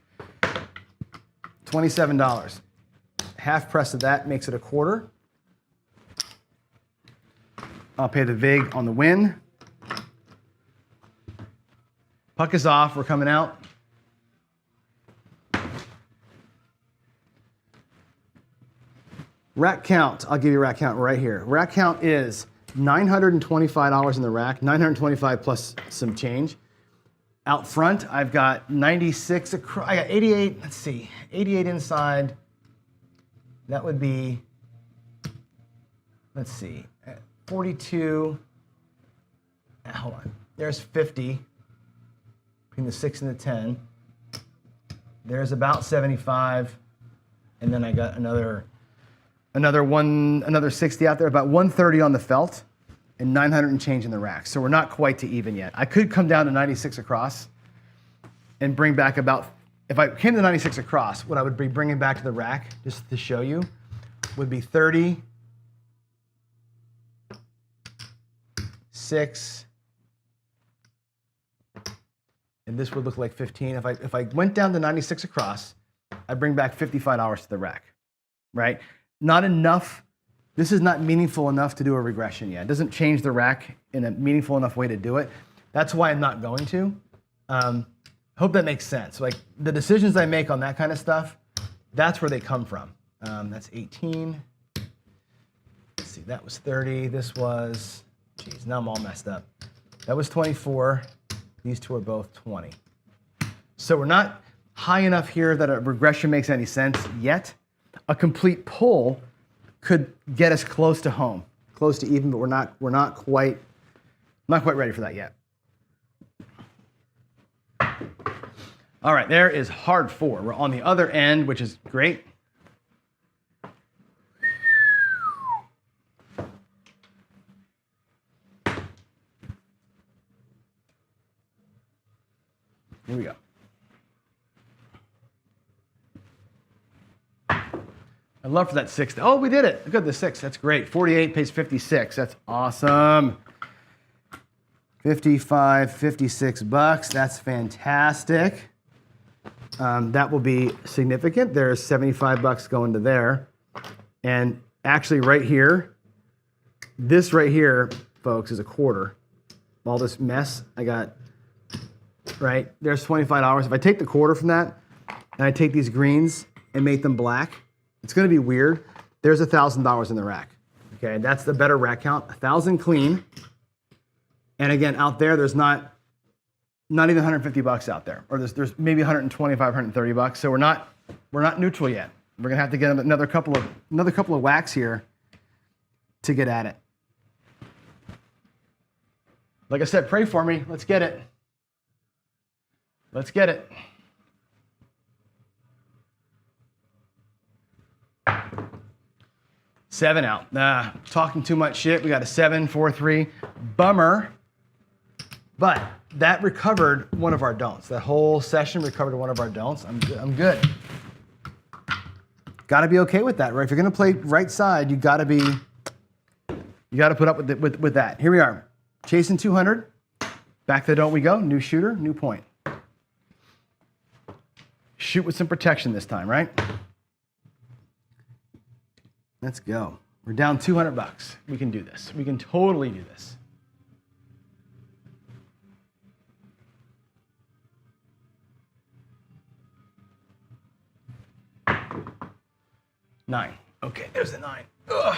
$27. Half press of that makes it a quarter. I'll pay the vig on the win. Puck is off. We're coming out. Rack count. I'll give you rack count right here. Rack count is $925 in the rack, $925 plus some change. Out front, I've got 96 across. I got 88. Let's see, 88 inside. That would be, let's see, 42. Hold on. There's 50 between the 6 and the 10. There's about 75, and then I got another 60 out there, about 130 on the felt, and 900 and change in the rack. So we're not quite to even yet. I could come down to 96 across and bring back about, if I came to 96 across, what I would be bringing back to the rack, just to show you, would be 30, 6, and this would look like 15. If I went down to 96 across, I'd bring back $55 to the rack, right? Not enough. This is not meaningful enough to do a regression yet. It doesn't change the rack in a meaningful enough way to do it. That's why I'm not going to. Hope that makes sense. Like the decisions I make on that kind of stuff, that's where they come from. That's 18. Let's see, that was 30. This was, geez, now I'm all messed up. That was 24. These two are both 20. So we're not, high enough here that a regression makes any sense yet. A complete pull could get us close to home, close to even, but we're not quite ready for that yet. All right, there is hard 4. We're on the other end, which is great. Here we go. I'd love for that 6. Oh, we did it. Look at the 6. That's great. 48 pays 56. That's awesome. 55, 56 bucks. That's fantastic. That will be significant. There's 75 bucks going to there. And actually right here, this right here, folks, is a quarter. All this mess I got, right? There's $25. If I take the quarter from that and I take these greens and make them black, it's going to be weird. There's $1,000 in the rack. Okay, that's the better rack count. 1,000 clean. And again, out there, there's not even 150 bucks out there, or there's maybe 125, 130 bucks. So we're not neutral yet. We're gonna have to get another couple of whacks here to get at it. Like I said, pray for me. Let's get it. Let's get it. Seven out. Talking too much shit. We got a 7, 4, 3. Bummer. But that recovered one of our don'ts. That whole session recovered one of our don'ts. I'm good. Got to be okay with that, right? If you're going to play right side, you got to put up with that. Here we are, chasing 200. Back to the don't we go. New shooter, new point. Shoot with some protection this time, right? Let's go. We're down 200 bucks. We can do this. We can totally do this. Nine. Okay, there's the 9. Ugh.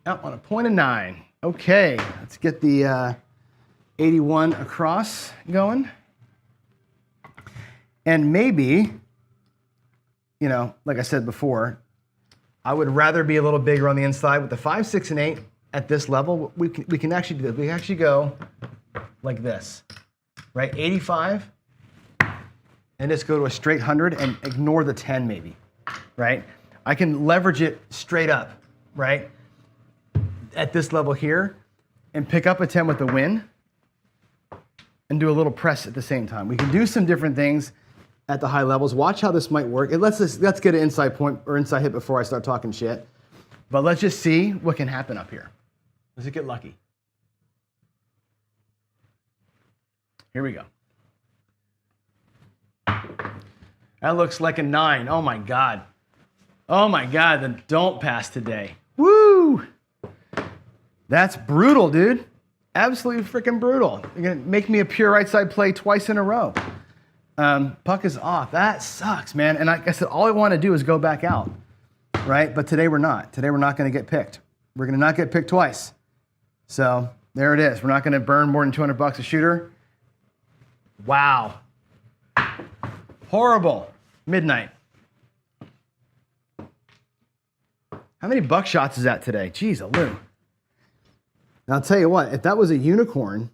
Out on a point of 9. Okay, let's get the 81 across going. And maybe, you know, like I said before, I would rather be a little bigger on the inside. With the 5, 6, and 8 at this level, we can actually do this. We can actually go like this, right? 85, and just go to a straight 100 and ignore the 10 maybe, right? I can leverage it straight up, right? At this level here, and pick up a 10 with the win, and do a little press at the same time. We can do some different things at the high levels. Watch how this might work. Let's get an inside point or inside hit before I start talking shit. But let's just see what can happen up here. Let's just get lucky. Here we go. That looks like a 9. Oh my God. Oh my God, the don't pass today. Woo! That's brutal, dude. Absolutely freaking brutal. You're gonna make me a pure right side play twice in a row. Puck is off. That sucks, man. And like I said, all I want to do is go back out, right? But today we're not. Today we're not going to get picked. We're going to not get picked twice. So there it is. We're not going to burn more than 200 bucks a shooter. Wow. Horrible. Midnight. How many buck shots is that today? Jeez, Lou. Now I'll tell you what, if that was a unicorn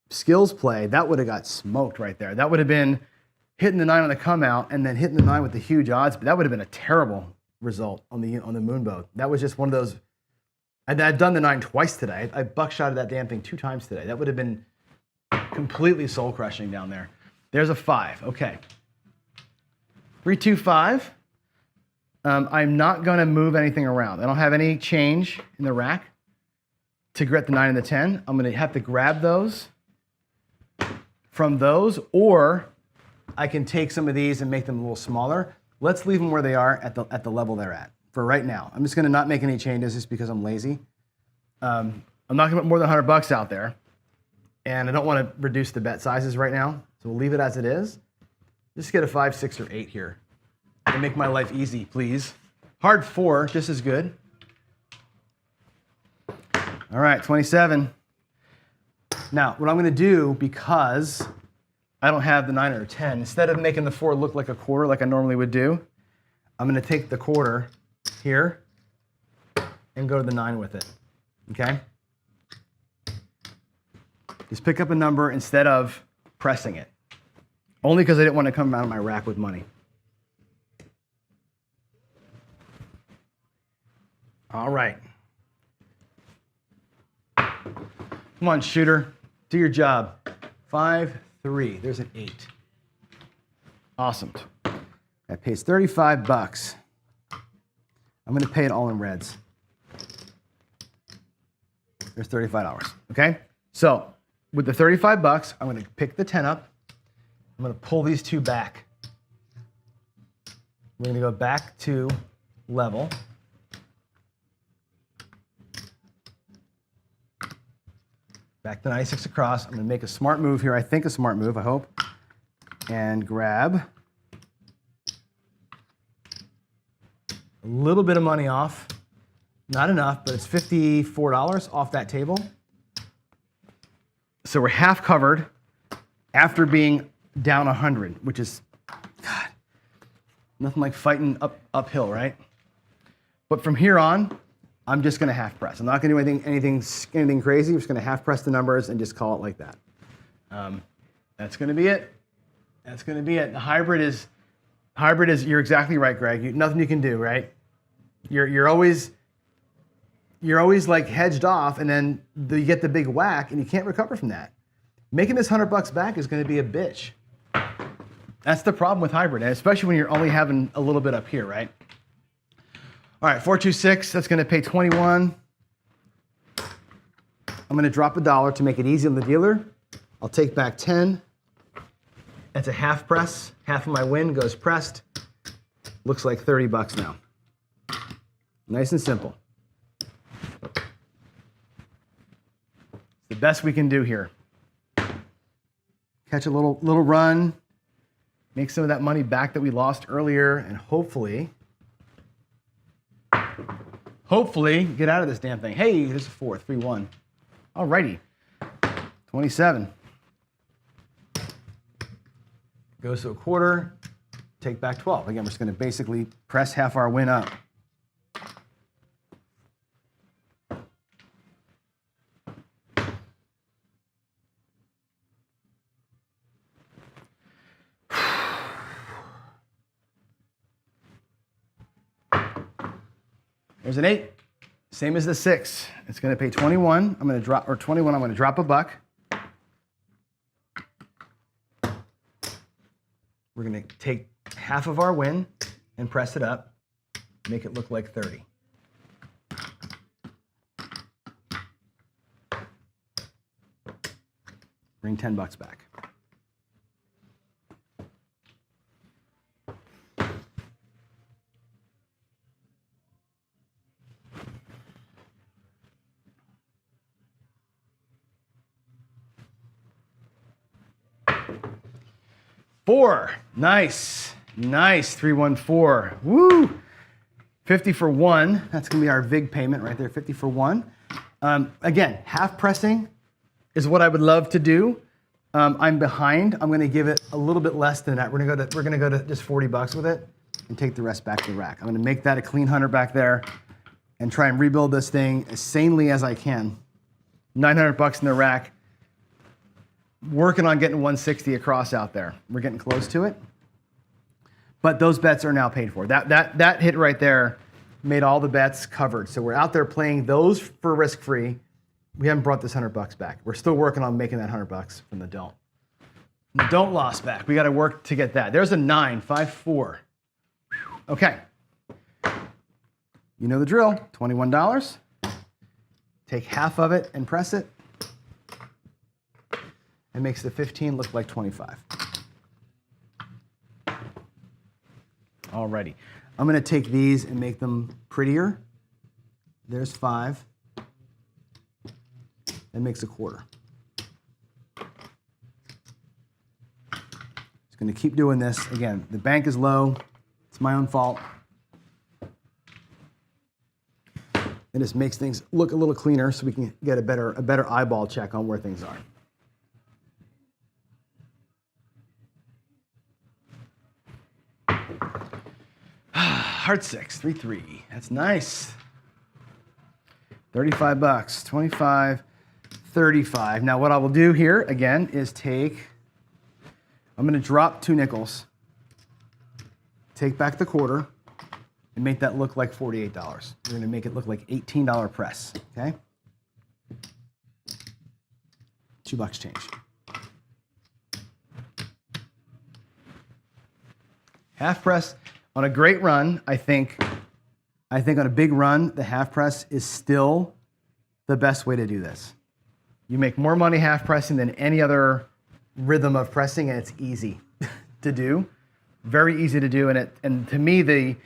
skills play, that would have got smoked right there. That would have been hitting the 9 on the come out and then hitting the 9 with the huge odds, but that would have been a terrible result on the moonboat. That was just one of those. I'd done the 9 twice today. I buckshotted that damn thing 2 times today. That would have been completely soul crushing down there. There's a 5. Okay. 3, 2, 5. I'm not going to move anything around. I don't have any change in the rack to get the 9 and the 10. I'm going to have to grab those from those, or I can take some of these and make them a little smaller. Let's leave them where they are at the level they're at for right now. I'm just going to not make any changes just because I'm lazy. I'm not going to put more than 100 bucks out there, and I don't want to reduce the bet sizes right now, so we'll leave it as it is. Just get a 5, 6, or 8 here and make my life easy, please. Hard 4, just as good. All right, 27. Now, what I'm going to do, because I don't have the 9 or 10. Instead of making the 4 look like a quarter like I normally would do, I'm going to take the quarter here and go to the 9 with it, okay? Just pick up a number instead of pressing it. Only because I didn't want to come out of my rack with money. All right. Come on, shooter. Do your job. 5, 3. There's an 8. Awesome. That pays $35. I'm going to pay it all in reds. There's $35. Okay? So, with the $35, I'm going to pick the 10 up. I'm going to pull these two back. We're going to go back to level. Back to 96 across. I'm going to make a smart move here. I think a smart move, I hope. And grab a little bit of money off. Not enough, but it's $54 off that table. So we're half covered after being down 100, which is, God, nothing like fighting uphill, right? But from here on, I'm just going to half press. I'm not going to do anything crazy. I'm just going to half press the numbers and just call it like that. That's going to be it. That's going to be it. The hybrid is, you're exactly right, Greg. Nothing you can do, right? You're always like hedged off, and then you get the big whack, and you can't recover from that. Making this $100 back is going to be a bitch. That's the problem with hybrid, and especially when you're only having a little bit up here, right? All right, 426, that's going to pay 21. I'm going to drop $1 to make it easy on the dealer. I'll take back 10. That's a half press. Half of my win goes pressed. Looks like $30 now. Nice and simple. The best we can do here. Catch a little run, make some of that money back that we lost earlier, and hopefully get out of this damn thing. Hey, there's a 4, 3-1. All righty, 27. Goes to a quarter, take back 12. Again, we're just gonna basically press half our win up. There's an 8, same as the 6. It's going to pay 21. I'm going to drop, or 21. I'm going to drop $1. We're going to take half of our win and press it up, make it look like 30. Bring $10 back. Four, nice, 314, woo! 50 for 1, that's gonna be our VIG payment right there, 50 for 1. Again, half pressing is what I would love to do. I'm behind, I'm gonna give it a little bit less than that. We're gonna go to just $40 with it and take the rest back to the rack. I'm gonna make that a clean 100 back there and try and rebuild this thing as sanely as I can. $900 in the rack. Working on getting 160 across out there. We're getting close to it. But those bets are now paid for. That hit right there made all the bets covered. So we're out there playing those for risk-free. We haven't brought this $100 back. We're still working on making that $100 from the don't. The don't loss back. We got to work to get that. There's a 9, 5-4. Okay. You know the drill. $21. Take half of it and press it. It makes the 15 look like 25. Alrighty. I'm going to take these and make them prettier. There's 5. That makes a quarter. Just going to keep doing this. Again, the bank is low. It's my own fault. It just makes things look a little cleaner so we can get a better eyeball check on where things are. Heart 6, 3-3. That's nice. 35 bucks, 25, 35. Now what I will do here, again, is I'm gonna drop 2 nickels, take back the quarter, and make that look like $48. We're gonna make it look like $18 press, okay? $2 change. Half press on a great run, I think on a big run, the half press is still the best way to do this. You make more money half pressing than any other rhythm of pressing, and it's easy to do. Very easy to do, and to me, the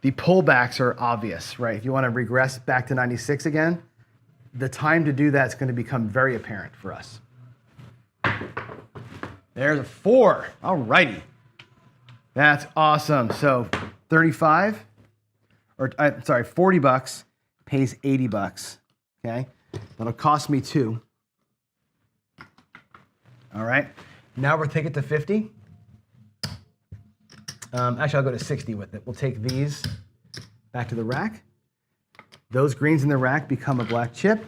pullbacks are obvious, right? If you want to regress back to 96 again, the time to do that is going to become very apparent for us. There's a 4. All righty. That's awesome. So 40 bucks pays 80 bucks, okay? That'll cost me 2. All right, now we'll take it to 50. Actually, I'll go to 60 with it. We'll take these back to the rack. Those greens in the rack become a black chip.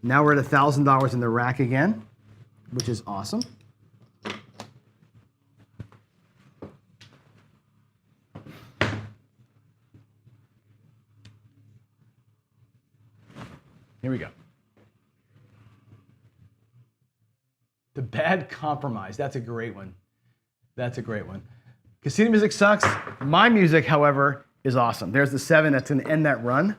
Now we're at $1,000 in the rack again, which is awesome. Here we go. The Bad Compromise. That's a great one. That's a great one. Casino music sucks. My music, however, is awesome. There's the 7 that's going to end that run.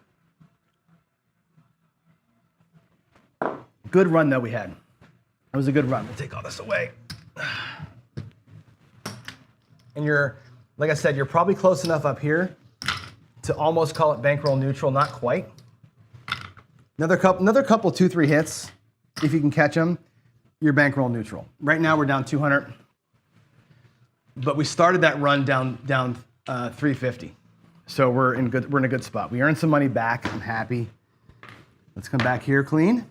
Good run, though, we had. It was a good run. We'll take all this away. And like I said, you're probably close enough up here to almost call it bankroll neutral. Not quite. Another couple 2-3 hits, if you can catch them, you're bankroll neutral. Right now we're down 200, but we started that run down 350. So we're in a good spot. We earned some money back. I'm happy. Let's come back here clean.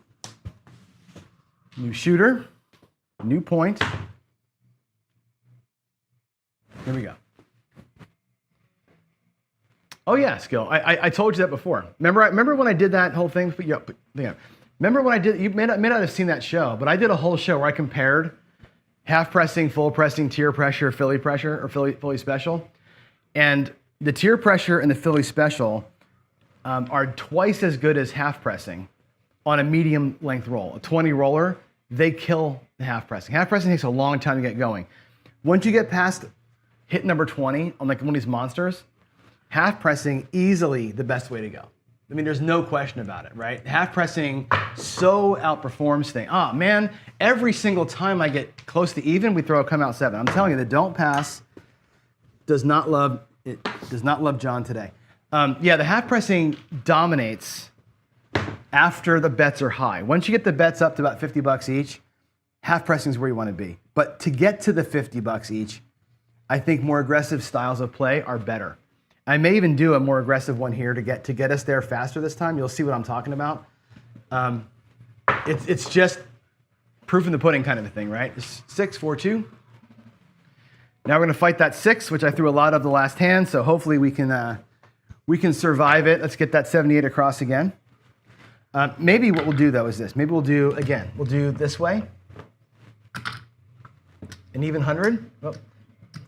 New shooter, new point. Here we go. Oh yeah, Skill. I told you that before. Remember when I did that whole thing? Yeah. Remember when I did? You may not have seen that show, but I did a whole show where I compared half pressing, full pressing, tier pressure, Philly pressure, or Philly special, and the tier pressure and the Philly special are twice as good as half pressing on a medium length roll. A 20 roller, they kill the half pressing. Half pressing takes a long time to get going. Once you get past hit number 20 on like one of these monsters, half pressing, easily the best way to go. I mean, there's no question about it, right? Half pressing so outperforms things. Oh man, every single time I get close to even, we throw a come out 7. I'm telling you, the don't pass does not love John today. Yeah, the half pressing dominates after the bets are high. Once you get the bets up to about 50 bucks each, half pressing is where you want to be. But to get to the 50 bucks each, I think more aggressive styles of play are better. I may even do a more aggressive one here to get us there faster this time. You'll see what I'm talking about. It's just proof in the pudding kind of a thing, right? 6, 4, 2. Now we're going to fight that 6, which I threw a lot of the last hand. So hopefully we can survive it. Let's get that 78 across again. Maybe what we'll do though is this. Maybe we'll do this way. An even 100. Oh,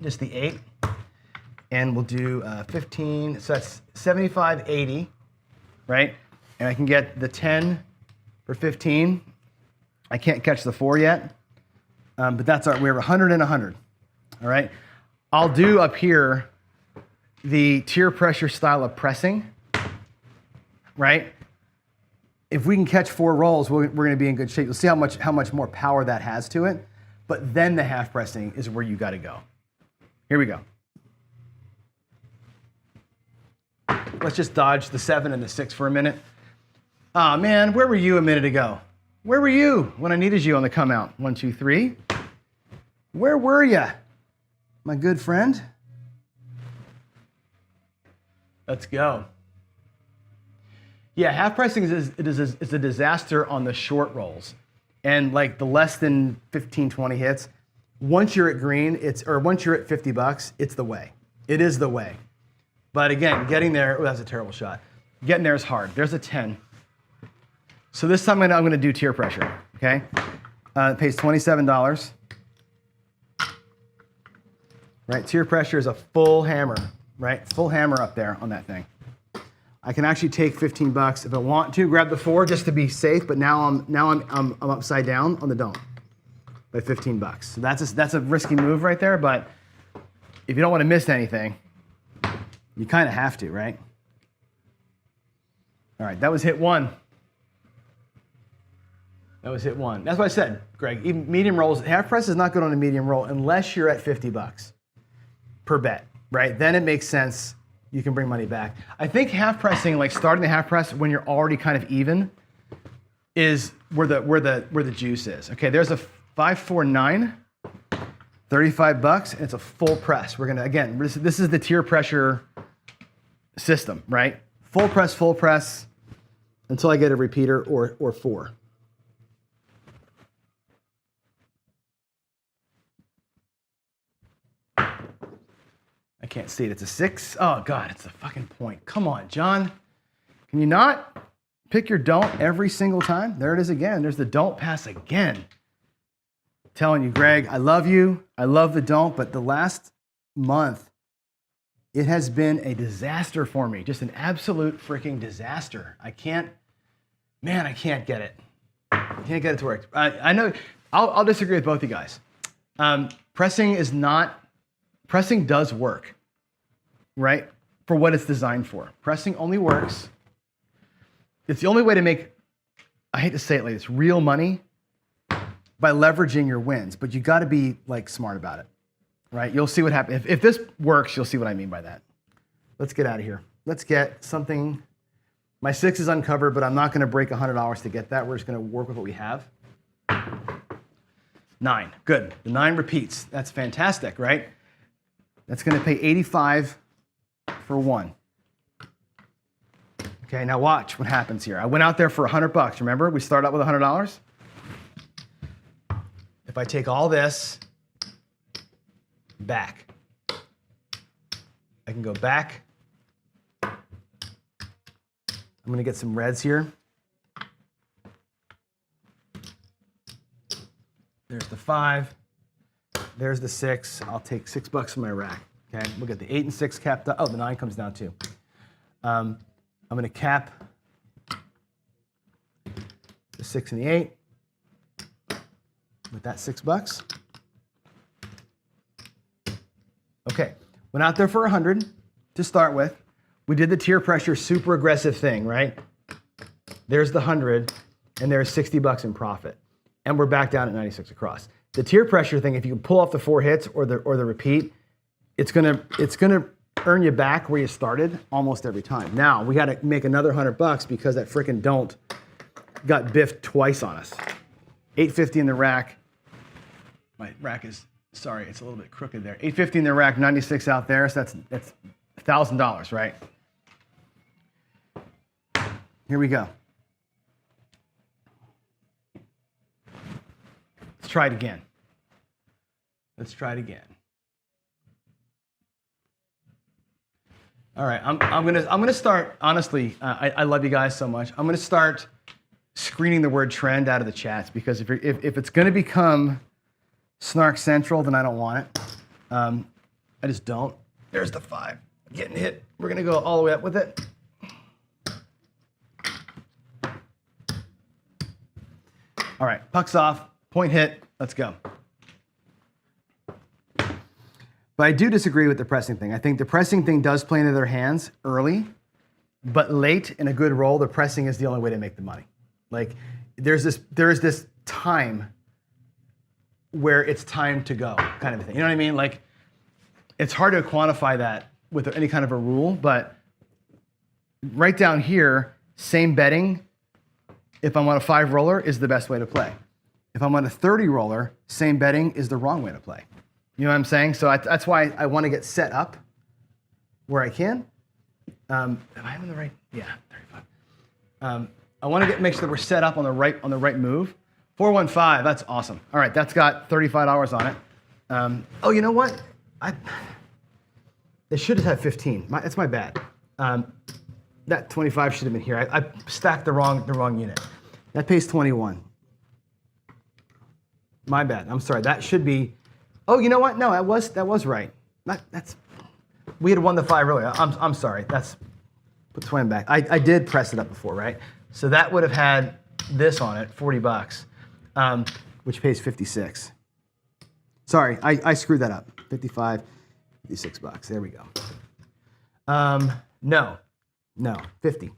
just the 8. And we'll do 15, so that's 75, 80, right? And I can get the 10 for 15. I can't catch the 4 yet, but that's we have 100 and 100, all right? I'll do up here the tier pressure style of pressing, right? If we can catch 4 rolls, we're gonna be in good shape. You'll see how much more power that has to it, but then the half pressing is where you gotta go. Here we go. Let's just dodge the 7 and the 6 for a minute. Ah, man, where were you a minute ago? Where were you when I needed you on the come out? 1, 2, 3. Where were you, my good friend? Let's go. Yeah, half pressing is a disaster on the short rolls. And like the less than 15, 20 hits, once you're at green, once you're at 50 bucks, it's the way. It is the way. But again, getting there, oh, that's a terrible shot. Getting there is hard. There's a 10. So this time I'm going to do tier pressure, okay? It pays $27. Right, tier pressure is a full hammer, right? Full hammer up there on that thing. I can actually take 15 bucks if I want to, grab the 4 just to be safe, but now I'm upside down on the don't by 15 bucks. So that's a risky move right there, but if you don't want to miss anything, you kind of have to, right? All right, that was hit 1. That was hit 1. That's what I said, Greg. Even medium rolls, half press is not good on a medium roll unless you're at 50 bucks per bet, right? Then it makes sense. You can bring money back. I think half pressing, like starting the half press when you're already kind of even, is where the juice is. Okay, there's a 549, 35 bucks, and it's a full press. We're gonna again, this is the tier pressure system, right? Full press until I get a repeater or 4. I can't see it. It's a 6. Oh, God, it's a fucking point. Come on, John. Can you not pick your don't every single time? There it is again. There's the don't pass again. I'm telling you, Greg, I love you. I love the don't, but the last month, it has been a disaster for me. Just an absolute freaking disaster. I can't get it. I can't get it to work. I know, I'll disagree with both you guys. Pressing does work, right? For what it's designed for. Pressing only works. It's the only way to make, I hate to say it like this, real money by leveraging your wins, but you gotta be like smart about it, right? You'll see what happens. If this works, you'll see what I mean by that. Let's get out of here. Let's get something, my 6 is uncovered, but I'm not gonna break $100 to get that. We're just gonna work with what we have. 9, good. The 9 repeats. That's fantastic, right? That's gonna pay 85 for 1. Okay, now watch what happens here. I went out there for 100 bucks. Remember, we started out with $100. If I take all this back, I can go back. I'm gonna get some reds here. There's the 5. There's the 6. I'll take $6 from my rack. Okay, we'll get the 8 and 6 capped up. Oh, the 9 comes down too. I'm going to cap the 6 and the 8 with that $6. Okay, went out there for 100 to start with. We did the tier pressure super aggressive thing, right? There's the 100, and there's $60 in profit, and we're back down at 96 across. The tier pressure thing, if you can pull off the 4 hits or the repeat, it's gonna earn you back where you started almost every time. Now we got to make another $100 because that freaking don't got biffed twice on us. 850 in the rack. My rack is sorry, it's a little bit crooked there. 850 in the rack, 96 out there. So that's $1,000, right? Here we go. Let's try it again. Let's try it again. All right, I'm gonna start. Honestly, I love you guys so much. I'm gonna start screening the word trend out of the chats because if it's gonna become Snark Central, then I don't want it. I just don't. There's the 5 getting hit. We're gonna go all the way up with it. All right, puck's off. Point hit. Let's go. But I do disagree with the pressing thing. I think the pressing thing does play into their hands early, but late in a good roll, the pressing is the only way to make the money. Like there's this time where it's time to go kind of a thing. You know what I mean? Like it's hard to quantify that with any kind of a rule, but right down here, same betting, if I'm on a 5 roller is the best way to play. If I'm on a 30 roller, same betting is the wrong way to play. You know what I'm saying? So that's why I want to get set up where I can. Am I in the right? Yeah, 35. I want to make sure that we're set up on the right move. 415. That's awesome. All right, that's got $35 on it. Oh, you know what? It should have had 15. That's my bad. That 25 should have been here. I stacked the wrong unit. That pays 21. My bad. I'm sorry. That should be. Oh, you know what? No, that was right. We had won the 5 earlier. I'm sorry. Put 20 back. I did press it up before, right? So that would have had this on it, $40, which pays 56. Sorry, I screwed that up. 55, $56. There we go. No, 50.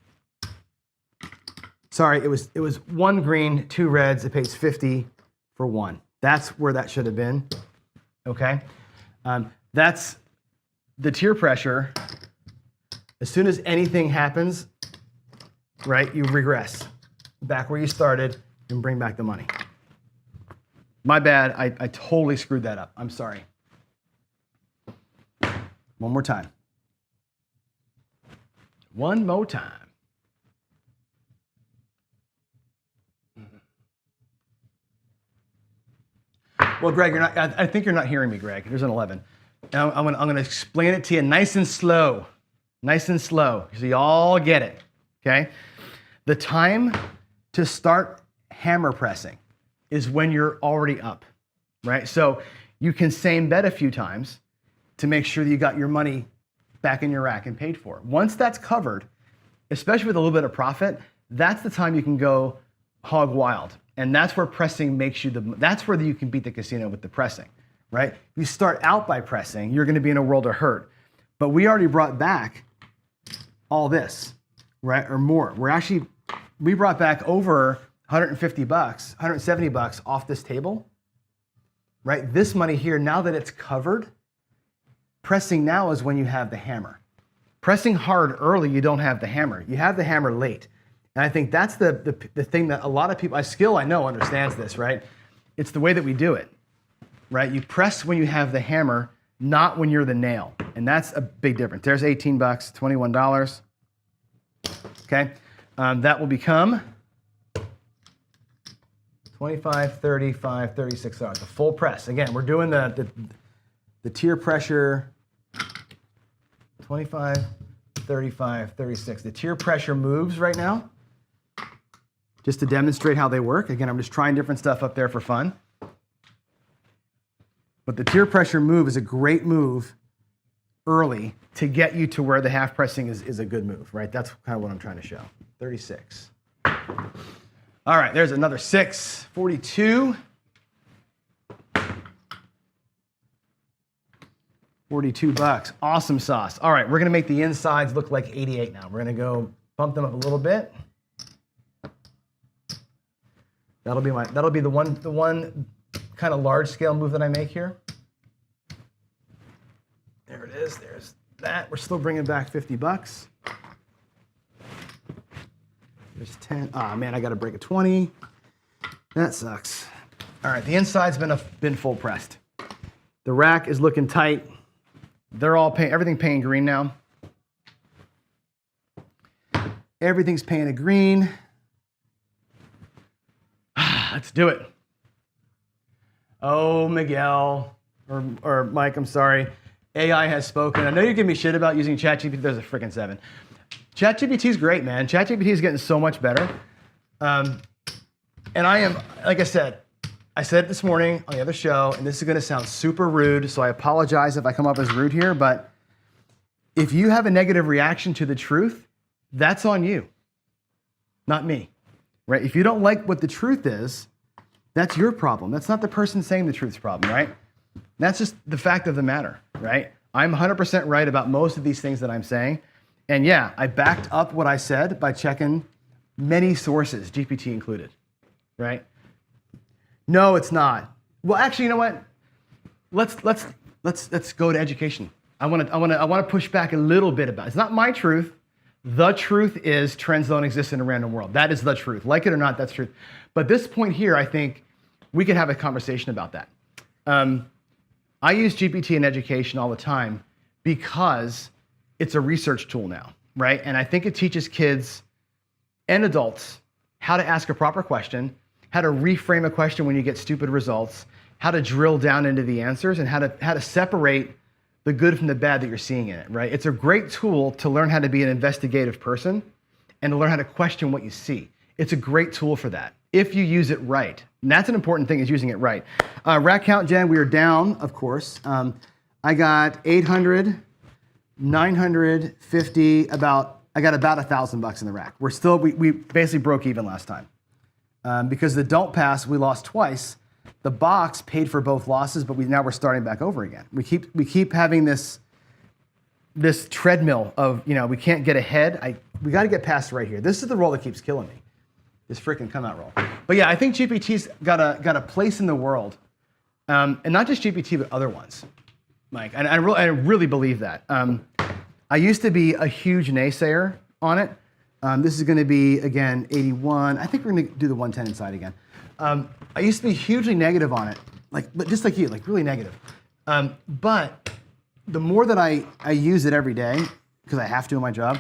Sorry, it was 1 green, 2 reds. It pays 50 for 1. That's where that should have been. Okay, that's the tier pressure. As soon as anything happens, right, you regress back where you started and bring back the money. My bad, I totally screwed that up. I'm sorry. One more time. One more time. Well, Greg, I think you're not hearing me, Greg. There's an 11. Now I'm gonna explain it to you nice and slow, so you all get it. Okay. The time to start hammer pressing is when you're already up, right? So you can same bet a few times to make sure that you got your money back in your rack and paid for. Once that's covered, especially with a little bit of profit, that's the time you can go hog wild. And that's where pressing makes you that's where you can beat the casino with the pressing, right? If you start out by pressing, you're gonna be in a world of hurt. But we already brought back all this, right? Or more. We brought back over $150, $170 off this table, right? This money here, now that it's covered, pressing now is when you have the hammer. Pressing hard early, you don't have the hammer. You have the hammer late. And I think that's the thing that a lot of people, I know understands this, right? It's the way that we do it, right? You press when you have the hammer, not when you're the nail. And that's a big difference. There's $18, $21. Okay, that will become 25, 35, $36. The full press. Again, we're doing the tier pressure, 25, 35, 36. The tier pressure moves right now, just to demonstrate how they work. Again, I'm just trying different stuff up there for fun. But the tier pressure move is a great move early to get you to where the half pressing is a good move, right? That's kind of what I'm trying to show. 36. All right, there's another 6, 42. 42 bucks, awesome sauce. All right, we're gonna make the insides look like 88 now. We're gonna go bump them up a little bit. That'll be the one kind of large scale move that I make here. There it is, there's that. We're still bringing back 50 bucks. There's 10, man, I gotta break a 20. That sucks. All right, the inside's been full pressed. The rack is looking tight. They're all everything paying green now. Everything's paying a green. Let's do it. Oh, Miguel, or Mike, I'm sorry. AI has spoken. I know you give me shit about using ChatGPT. There's a freaking 7. ChatGPT is great, man. ChatGPT is getting so much better. And I am, like I said it this morning on the other show, and this is gonna sound super rude, so I apologize if I come up as rude here, but if you have a negative reaction to the truth, that's on you, not me, right? If you don't like what the truth is, that's your problem. That's not the person saying the truth's problem, right? That's just the fact of the matter, right? I'm 100% right about most of these things that I'm saying. And yeah, I backed up what I said by checking many sources, GPT included, right? No, it's not. Well, actually, you know what? Let's go to education. I want to push back a little bit about it. It's not my truth. The truth is trends don't exist in a random world. That is the truth. Like it or not, that's truth. But this point here, I think we could have a conversation about that. I use GPT in education all the time because it's a research tool now, right? And I think it teaches kids and adults how to ask a proper question, how to reframe a question when you get stupid results, how to drill down into the answers, and how to separate the good from the bad that you're seeing in it, right? It's a great tool to learn how to be an investigative person and to learn how to question what you see. It's a great tool for that if you use it right. And that's an important thing, is using it right. Rack count, Jen, we are down, of course. I got 800, 950, I got about $1,000 in the rack. We basically broke even last time. Because the don't pass, we lost twice. The box paid for both losses, but now we're starting back over again. We keep having this treadmill of, we can't get ahead. We got to get past right here. This is the roll that keeps killing me. This freaking come out roll. But yeah, I think GPT's got a place in the world, and not just GPT, but other ones, Mike. And I really believe that. I used to be a huge naysayer on it. This is going to be, again, 81. I think we're going to do the 110 inside again. I used to be hugely negative on it, but just like you, really negative. But the more that I use it every day, because I have to in my job,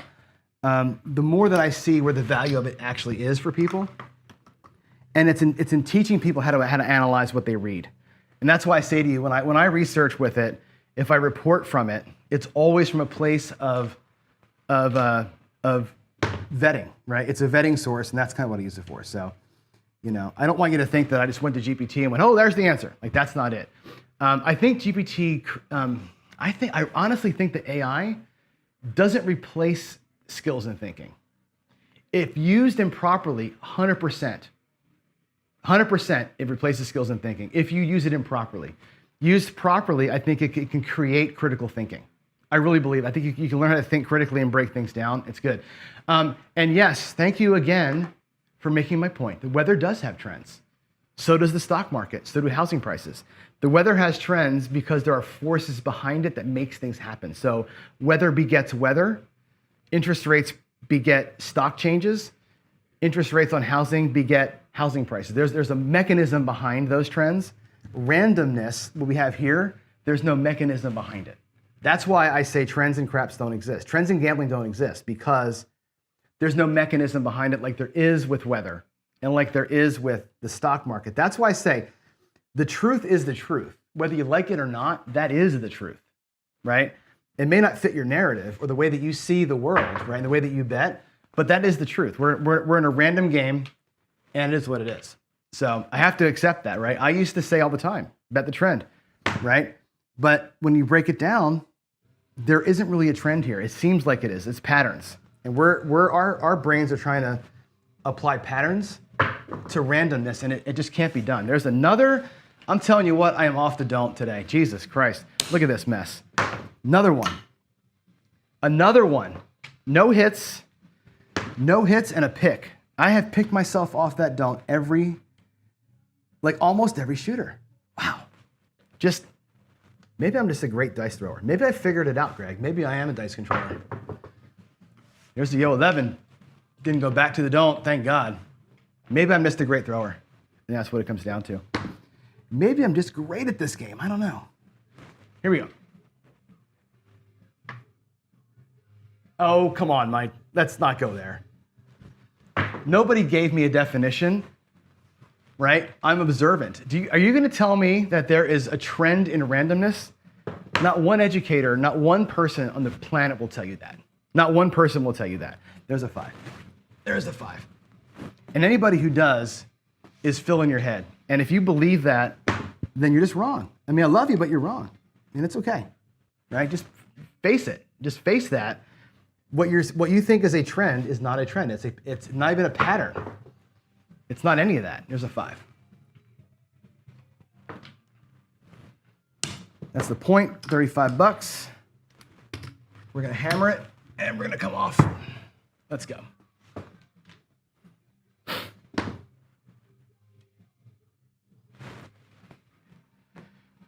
the more that I see where the value of it actually is for people. And it's in teaching people how to analyze what they read. And that's why I say to you, when I research with it, if I report from it, it's always from a place of vetting, right? It's a vetting source, and that's kind of what I use it for. So, I don't want you to think that I just went to GPT and went, oh, there's the answer. That's not it. I think GPT, I honestly think that AI doesn't replace skills and thinking. If used improperly, 100%, it replaces skills and thinking. If you use it improperly. Used properly, I think it can create critical thinking. I really believe. I think you can learn how to think critically and break things down. It's good. And yes, thank you again for making my point. The weather does have trends. So does the stock market. So do housing prices. The weather has trends because there are forces behind it that makes things happen. So weather begets weather. Interest rates beget stock changes. Interest rates on housing beget housing prices. There's a mechanism behind those trends. Randomness, what we have here, there's no mechanism behind it. That's why I say trends and craps don't exist. Trends in gambling don't exist because there's no mechanism behind it like there is with weather and like there is with the stock market. That's why I say the truth is the truth. Whether you like it or not, that is the truth, right? It may not fit your narrative or the way that you see the world, right, and the way that you bet, but that is the truth. We're in a random game, and it is what it is. So I have to accept that, right? I used to say all the time, bet the trend, right? But when you break it down, there isn't really a trend here. It seems like it is. It's patterns. And our brains are trying to apply patterns to randomness, and it just can't be done. There's another, I'm telling you what, I am off the don't today. Jesus Christ. Look at this mess. Another one. No hits and a pick. I have picked myself off that don't almost every shooter. Wow. Maybe I'm just a great dice thrower. Maybe I figured it out, Greg. Maybe I am a dice controller. Here's the Yo 11. Didn't go back to the don't, thank God. Maybe I'm just a great thrower. And that's what it comes down to. Maybe I'm just great at this game. I don't know. Here we go. Oh, come on, Mike. Let's not go there. Nobody gave me a definition, right? I'm observant. Are you going to tell me that there is a trend in randomness? Not one educator, not one person on the planet will tell you that. Not one person will tell you that. There's a 5. There's a 5. And anybody who does is filling your head. And if you believe that, then you're just wrong. I mean, I love you, but you're wrong. And it's okay, right? Just face it. Just face that. What you think is a trend is not a trend. It's not even a pattern. It's not any of that. There's a 5. That's the point, $35. We're gonna hammer it, and we're gonna come off. Let's go.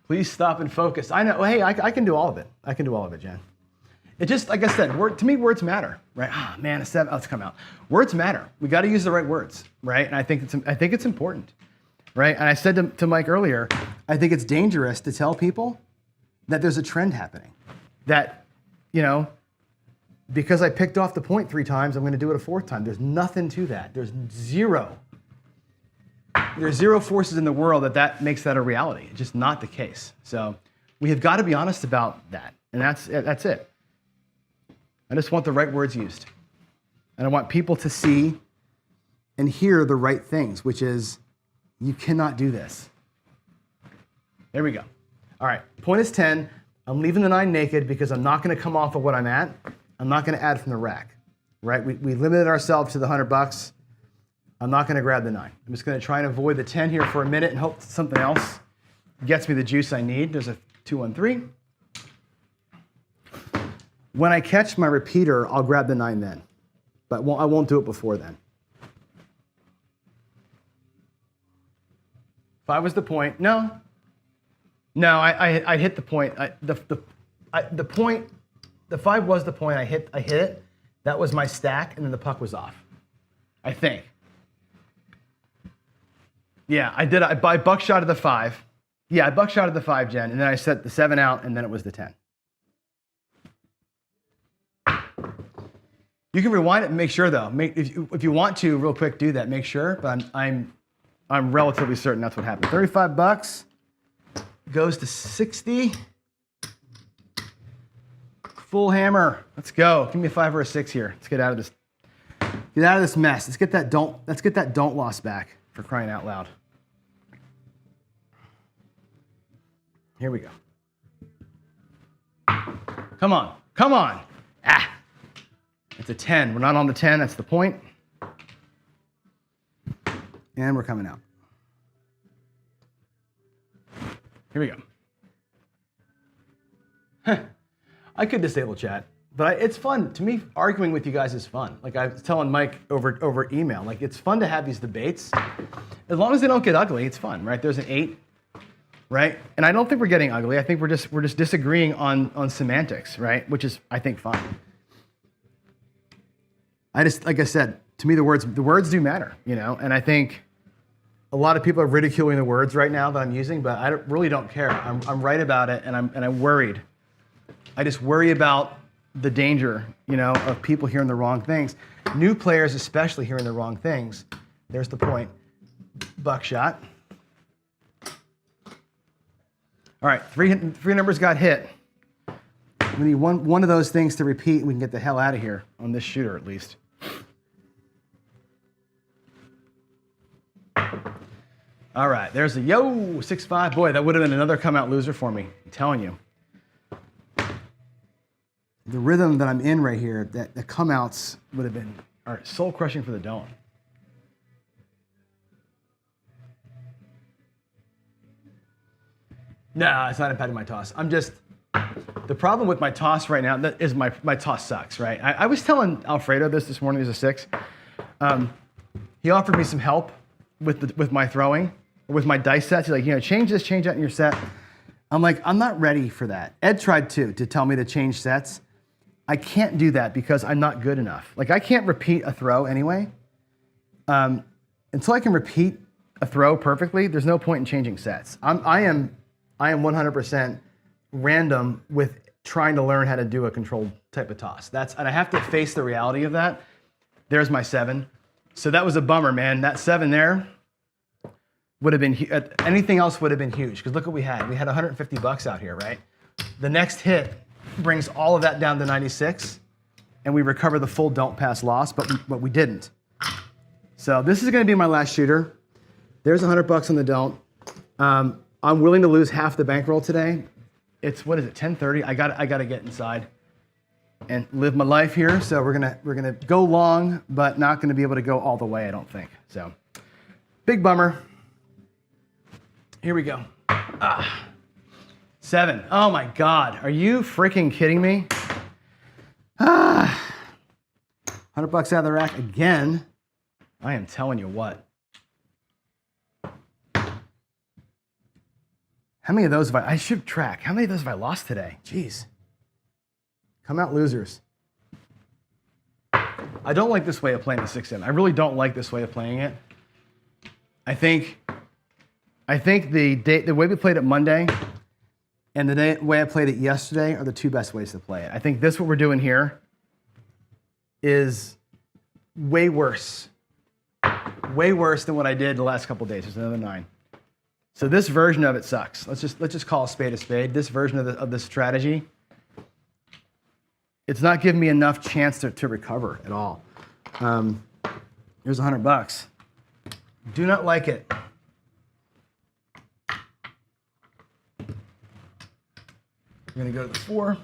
Please stop and focus. I know, hey, I can do all of it. I can do all of it, Jen. It just, like I said, to me, words matter, right? Ah, man, a 7, let's come out. Words matter. We got to use the right words, right? And I think it's important, right? And I said to Mike earlier, I think it's dangerous to tell people that there's a trend happening. That, because I picked off the point 3 times, I'm going to do it a 4th time. There's nothing to that. There's zero forces in the world that makes that a reality. It's just not the case. So we have got to be honest about that. And that's it. I just want the right words used. And I want people to see and hear the right things, which is, you cannot do this. There we go. All right, point is 10. I'm leaving the 9 naked because I'm not gonna come off of what I'm at. I'm not gonna add from the rack, right? We limited ourselves to the $100. I'm not gonna grab the 9. I'm just gonna try and avoid the 10 here for a minute and hope something else gets me the juice I need. There's a 2-1-3. When I catch my repeater, I'll grab the 9 then, but I won't do it before then. 5 was the point. No, I hit the point. The point, the 5 was the point. I hit it. That was my stack, and then the puck was off. I think. Yeah, I did. I buckshotted the 5. Yeah, I buckshotted the 5, Jen, and then I set the 7 out, and then it was the 10. You can rewind it and make sure though. If you want to, real quick, do that. Make sure. But I'm relatively certain that's what happened. $35 goes to 60. Full hammer. Let's go. Give me a 5 or a 6 here. Let's get out of this. Get out of this mess. Let's get that don't loss back, for crying out loud. Here we go. Come on. Come on. Ah. It's a 10. We're not on the 10. That's the point. And we're coming out. Here we go. I could disable chat, but it's fun. To me, arguing with you guys is fun. Like I was telling Mike over email, like it's fun to have these debates. As long as they don't get ugly, it's fun, right? There's an 8, right? And I don't think we're getting ugly. I think we're just disagreeing on semantics, right? Which is, I think, fine. Like I said, to me, the words do matter, you know? And I think a lot of people are ridiculing the words right now that I'm using, but I really don't care. I'm right about it, and I'm worried. I just worry about the danger, you know, of people hearing the wrong things. New players especially hearing the wrong things. There's the point. Buckshot. All right, three numbers got hit. We need one of those things to repeat, and we can get the hell out of here on this shooter at least. All right, there's a 6-5. Boy, that would have been another come out loser for me. I'm telling you. The rhythm that I'm in right here, the come outs would have been soul crushing for the don't. No, it's not impacting my toss. The problem with my toss right now is my toss sucks, right? I was telling Alfredo this morning, there's a 6. He offered me some help with my throwing, with my dice sets. He's like, you know, change this, change that in your set. I'm like, I'm not ready for that. Ed tried to tell me to change sets. I can't do that because I'm not good enough. Like I can't repeat a throw anyway. Until I can repeat a throw perfectly, there's no point in changing sets. I am 100% random with trying to learn how to do a controlled type of toss. And I have to face the reality of that. There's my 7. So that was a bummer, man. That 7 there would have been, anything else would have been huge. Because look what we had. We had $150 out here, right? The next hit brings all of that down to 96, and we recover the full don't pass loss, but we didn't. So this is going to be my last shooter. There's $100 on the don't. I'm willing to lose half the bankroll today. It's, what is it, 10:30? I got to get inside and live my life here. So we're gonna go long, but not gonna be able to go all the way, I don't think. So big bummer. Here we go. 7. Oh my God, are you freaking kidding me? $100 out of the rack again. I am telling you what. How many of those have I should track. How many of those have I lost today? Jeez. Come out losers. I don't like this way of playing the 6-7. I really don't like this way of playing it. I think the way we played it Monday and the way I played it yesterday are the 2 best ways to play it. I think this, what we're doing here, is way worse. Way worse than what I did the last couple of days. There's another 9. So this version of it sucks. Let's just call a spade a spade. This version of this strategy it's not giving me enough chance to recover at all. Here's $100. Do not like it. We're gonna go to the 4.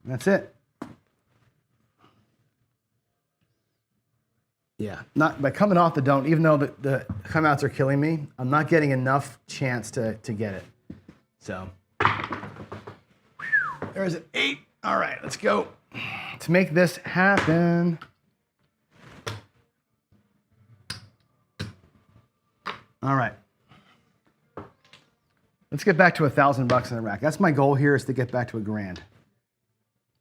That's it. Yeah, not by coming off the don't, even though the come outs are killing me, I'm not getting enough chance to get it. So there's an 8. All right, let's go. To make this happen. All right. Let's get back to $1,000 in the rack. That's my goal here, is to get back to $1,000.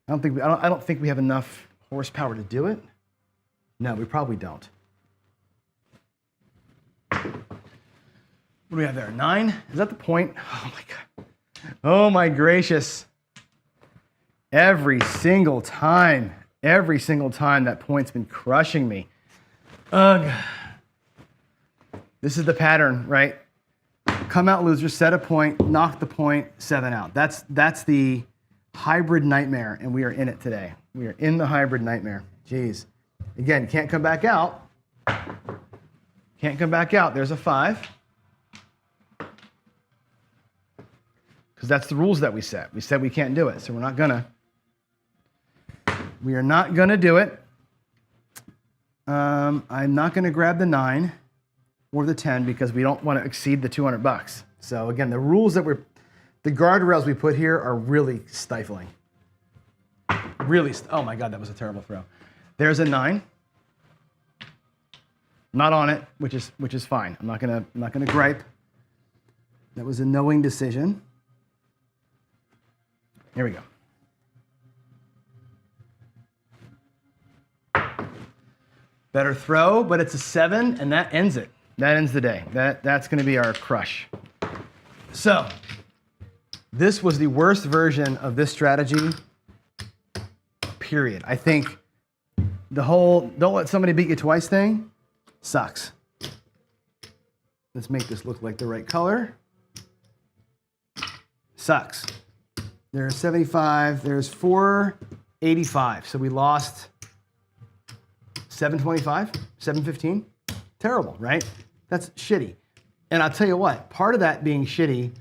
I don't think we have enough horsepower to do it. No, we probably don't. What do we have there? 9? Is that the point? Oh my God. Oh my gracious. Every single time that point's been crushing me. Ugh. This is the pattern, right? Come out loser, set a point, knock the point, 7 out. That's the hybrid nightmare, and we are in it today. We are in the hybrid nightmare. Jeez. Again, can't come back out. Can't come back out. There's a 5. Because that's the rules that we set. We said we can't do it, so we're not gonna. We are not gonna do it. I'm not gonna grab the 9 or the 10 because we don't want to exceed the $200. So again, the rules that the guardrails we put here are really stifling. Oh my God, that was a terrible throw. There's a 9. Not on it, which is fine. I'm not gonna gripe. That was a knowing decision. Here we go. Better throw, but it's a 7, and that ends it. That ends the day. That's gonna be our crush. So, this was the worst version of this strategy, period. I think the whole don't let somebody beat you twice thing sucks. Let's make this look like the right color. Sucks. There's 75, there's 485. So we lost 725, 715. Terrible, right? That's shitty. And I'll tell you what, part of that being shitty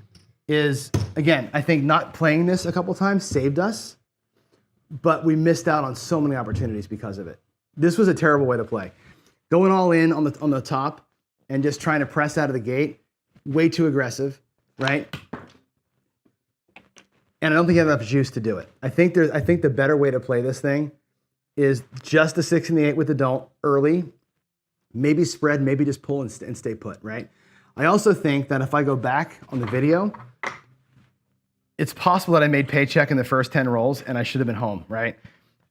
is, again, I think not playing this a couple times saved us, but we missed out on so many opportunities because of it. This was a terrible way to play. Going all in on the top and just trying to press out of the gate, way too aggressive, right? And I don't think you have enough juice to do it. I think the better way to play this thing is just the 6 and the 8 with the don't early, maybe spread, maybe just pull and stay put, right? I also think that if I go back on the video, it's possible that I made Paycheck in the first 10 rolls and I should have been home, right?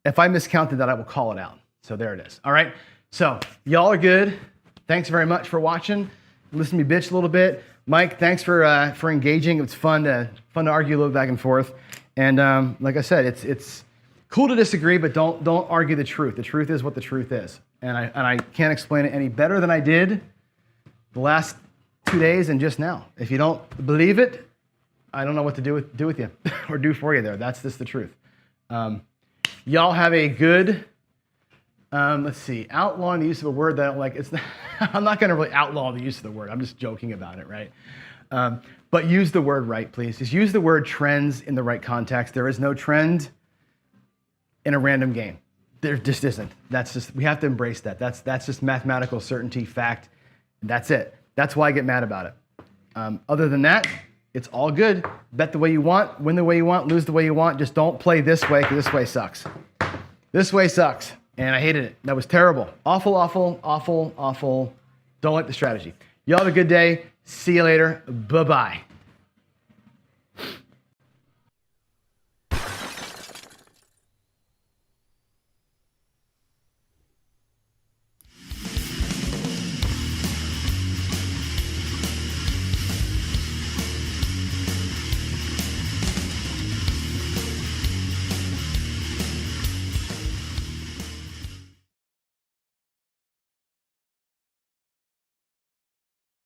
If I miscounted that, I will call it out. So there it is. All right. So y'all are good. Thanks very much for watching. Listen to me bitch a little bit. Mike, thanks for engaging. It's fun to argue a little back and forth. And like I said, it's cool to disagree, but don't argue the truth. The truth is what the truth is. And I can't explain it any better than I did the last 2 days and just now. If you don't believe it, I don't know what to do with you or do for you there. That's just the truth. Y'all have a good, let's see, outlawing the use of a word that I don't like. I'm not going to really outlaw the use of the word. I'm just joking about it, right? But use the word right, please. Just use the word trends in the right context. There is no trend in a random game. There just isn't. We have to embrace that. That's just mathematical certainty, fact. That's it. That's why I get mad about it. Other than that, it's all good. Bet the way you want, win the way you want, lose the way you want. Just don't play this way, because this way sucks. This way sucks, and I hated it. That was terrible. Awful, awful, awful, awful. Don't like the strategy. Y'all have a good day. See you later. Bye-bye.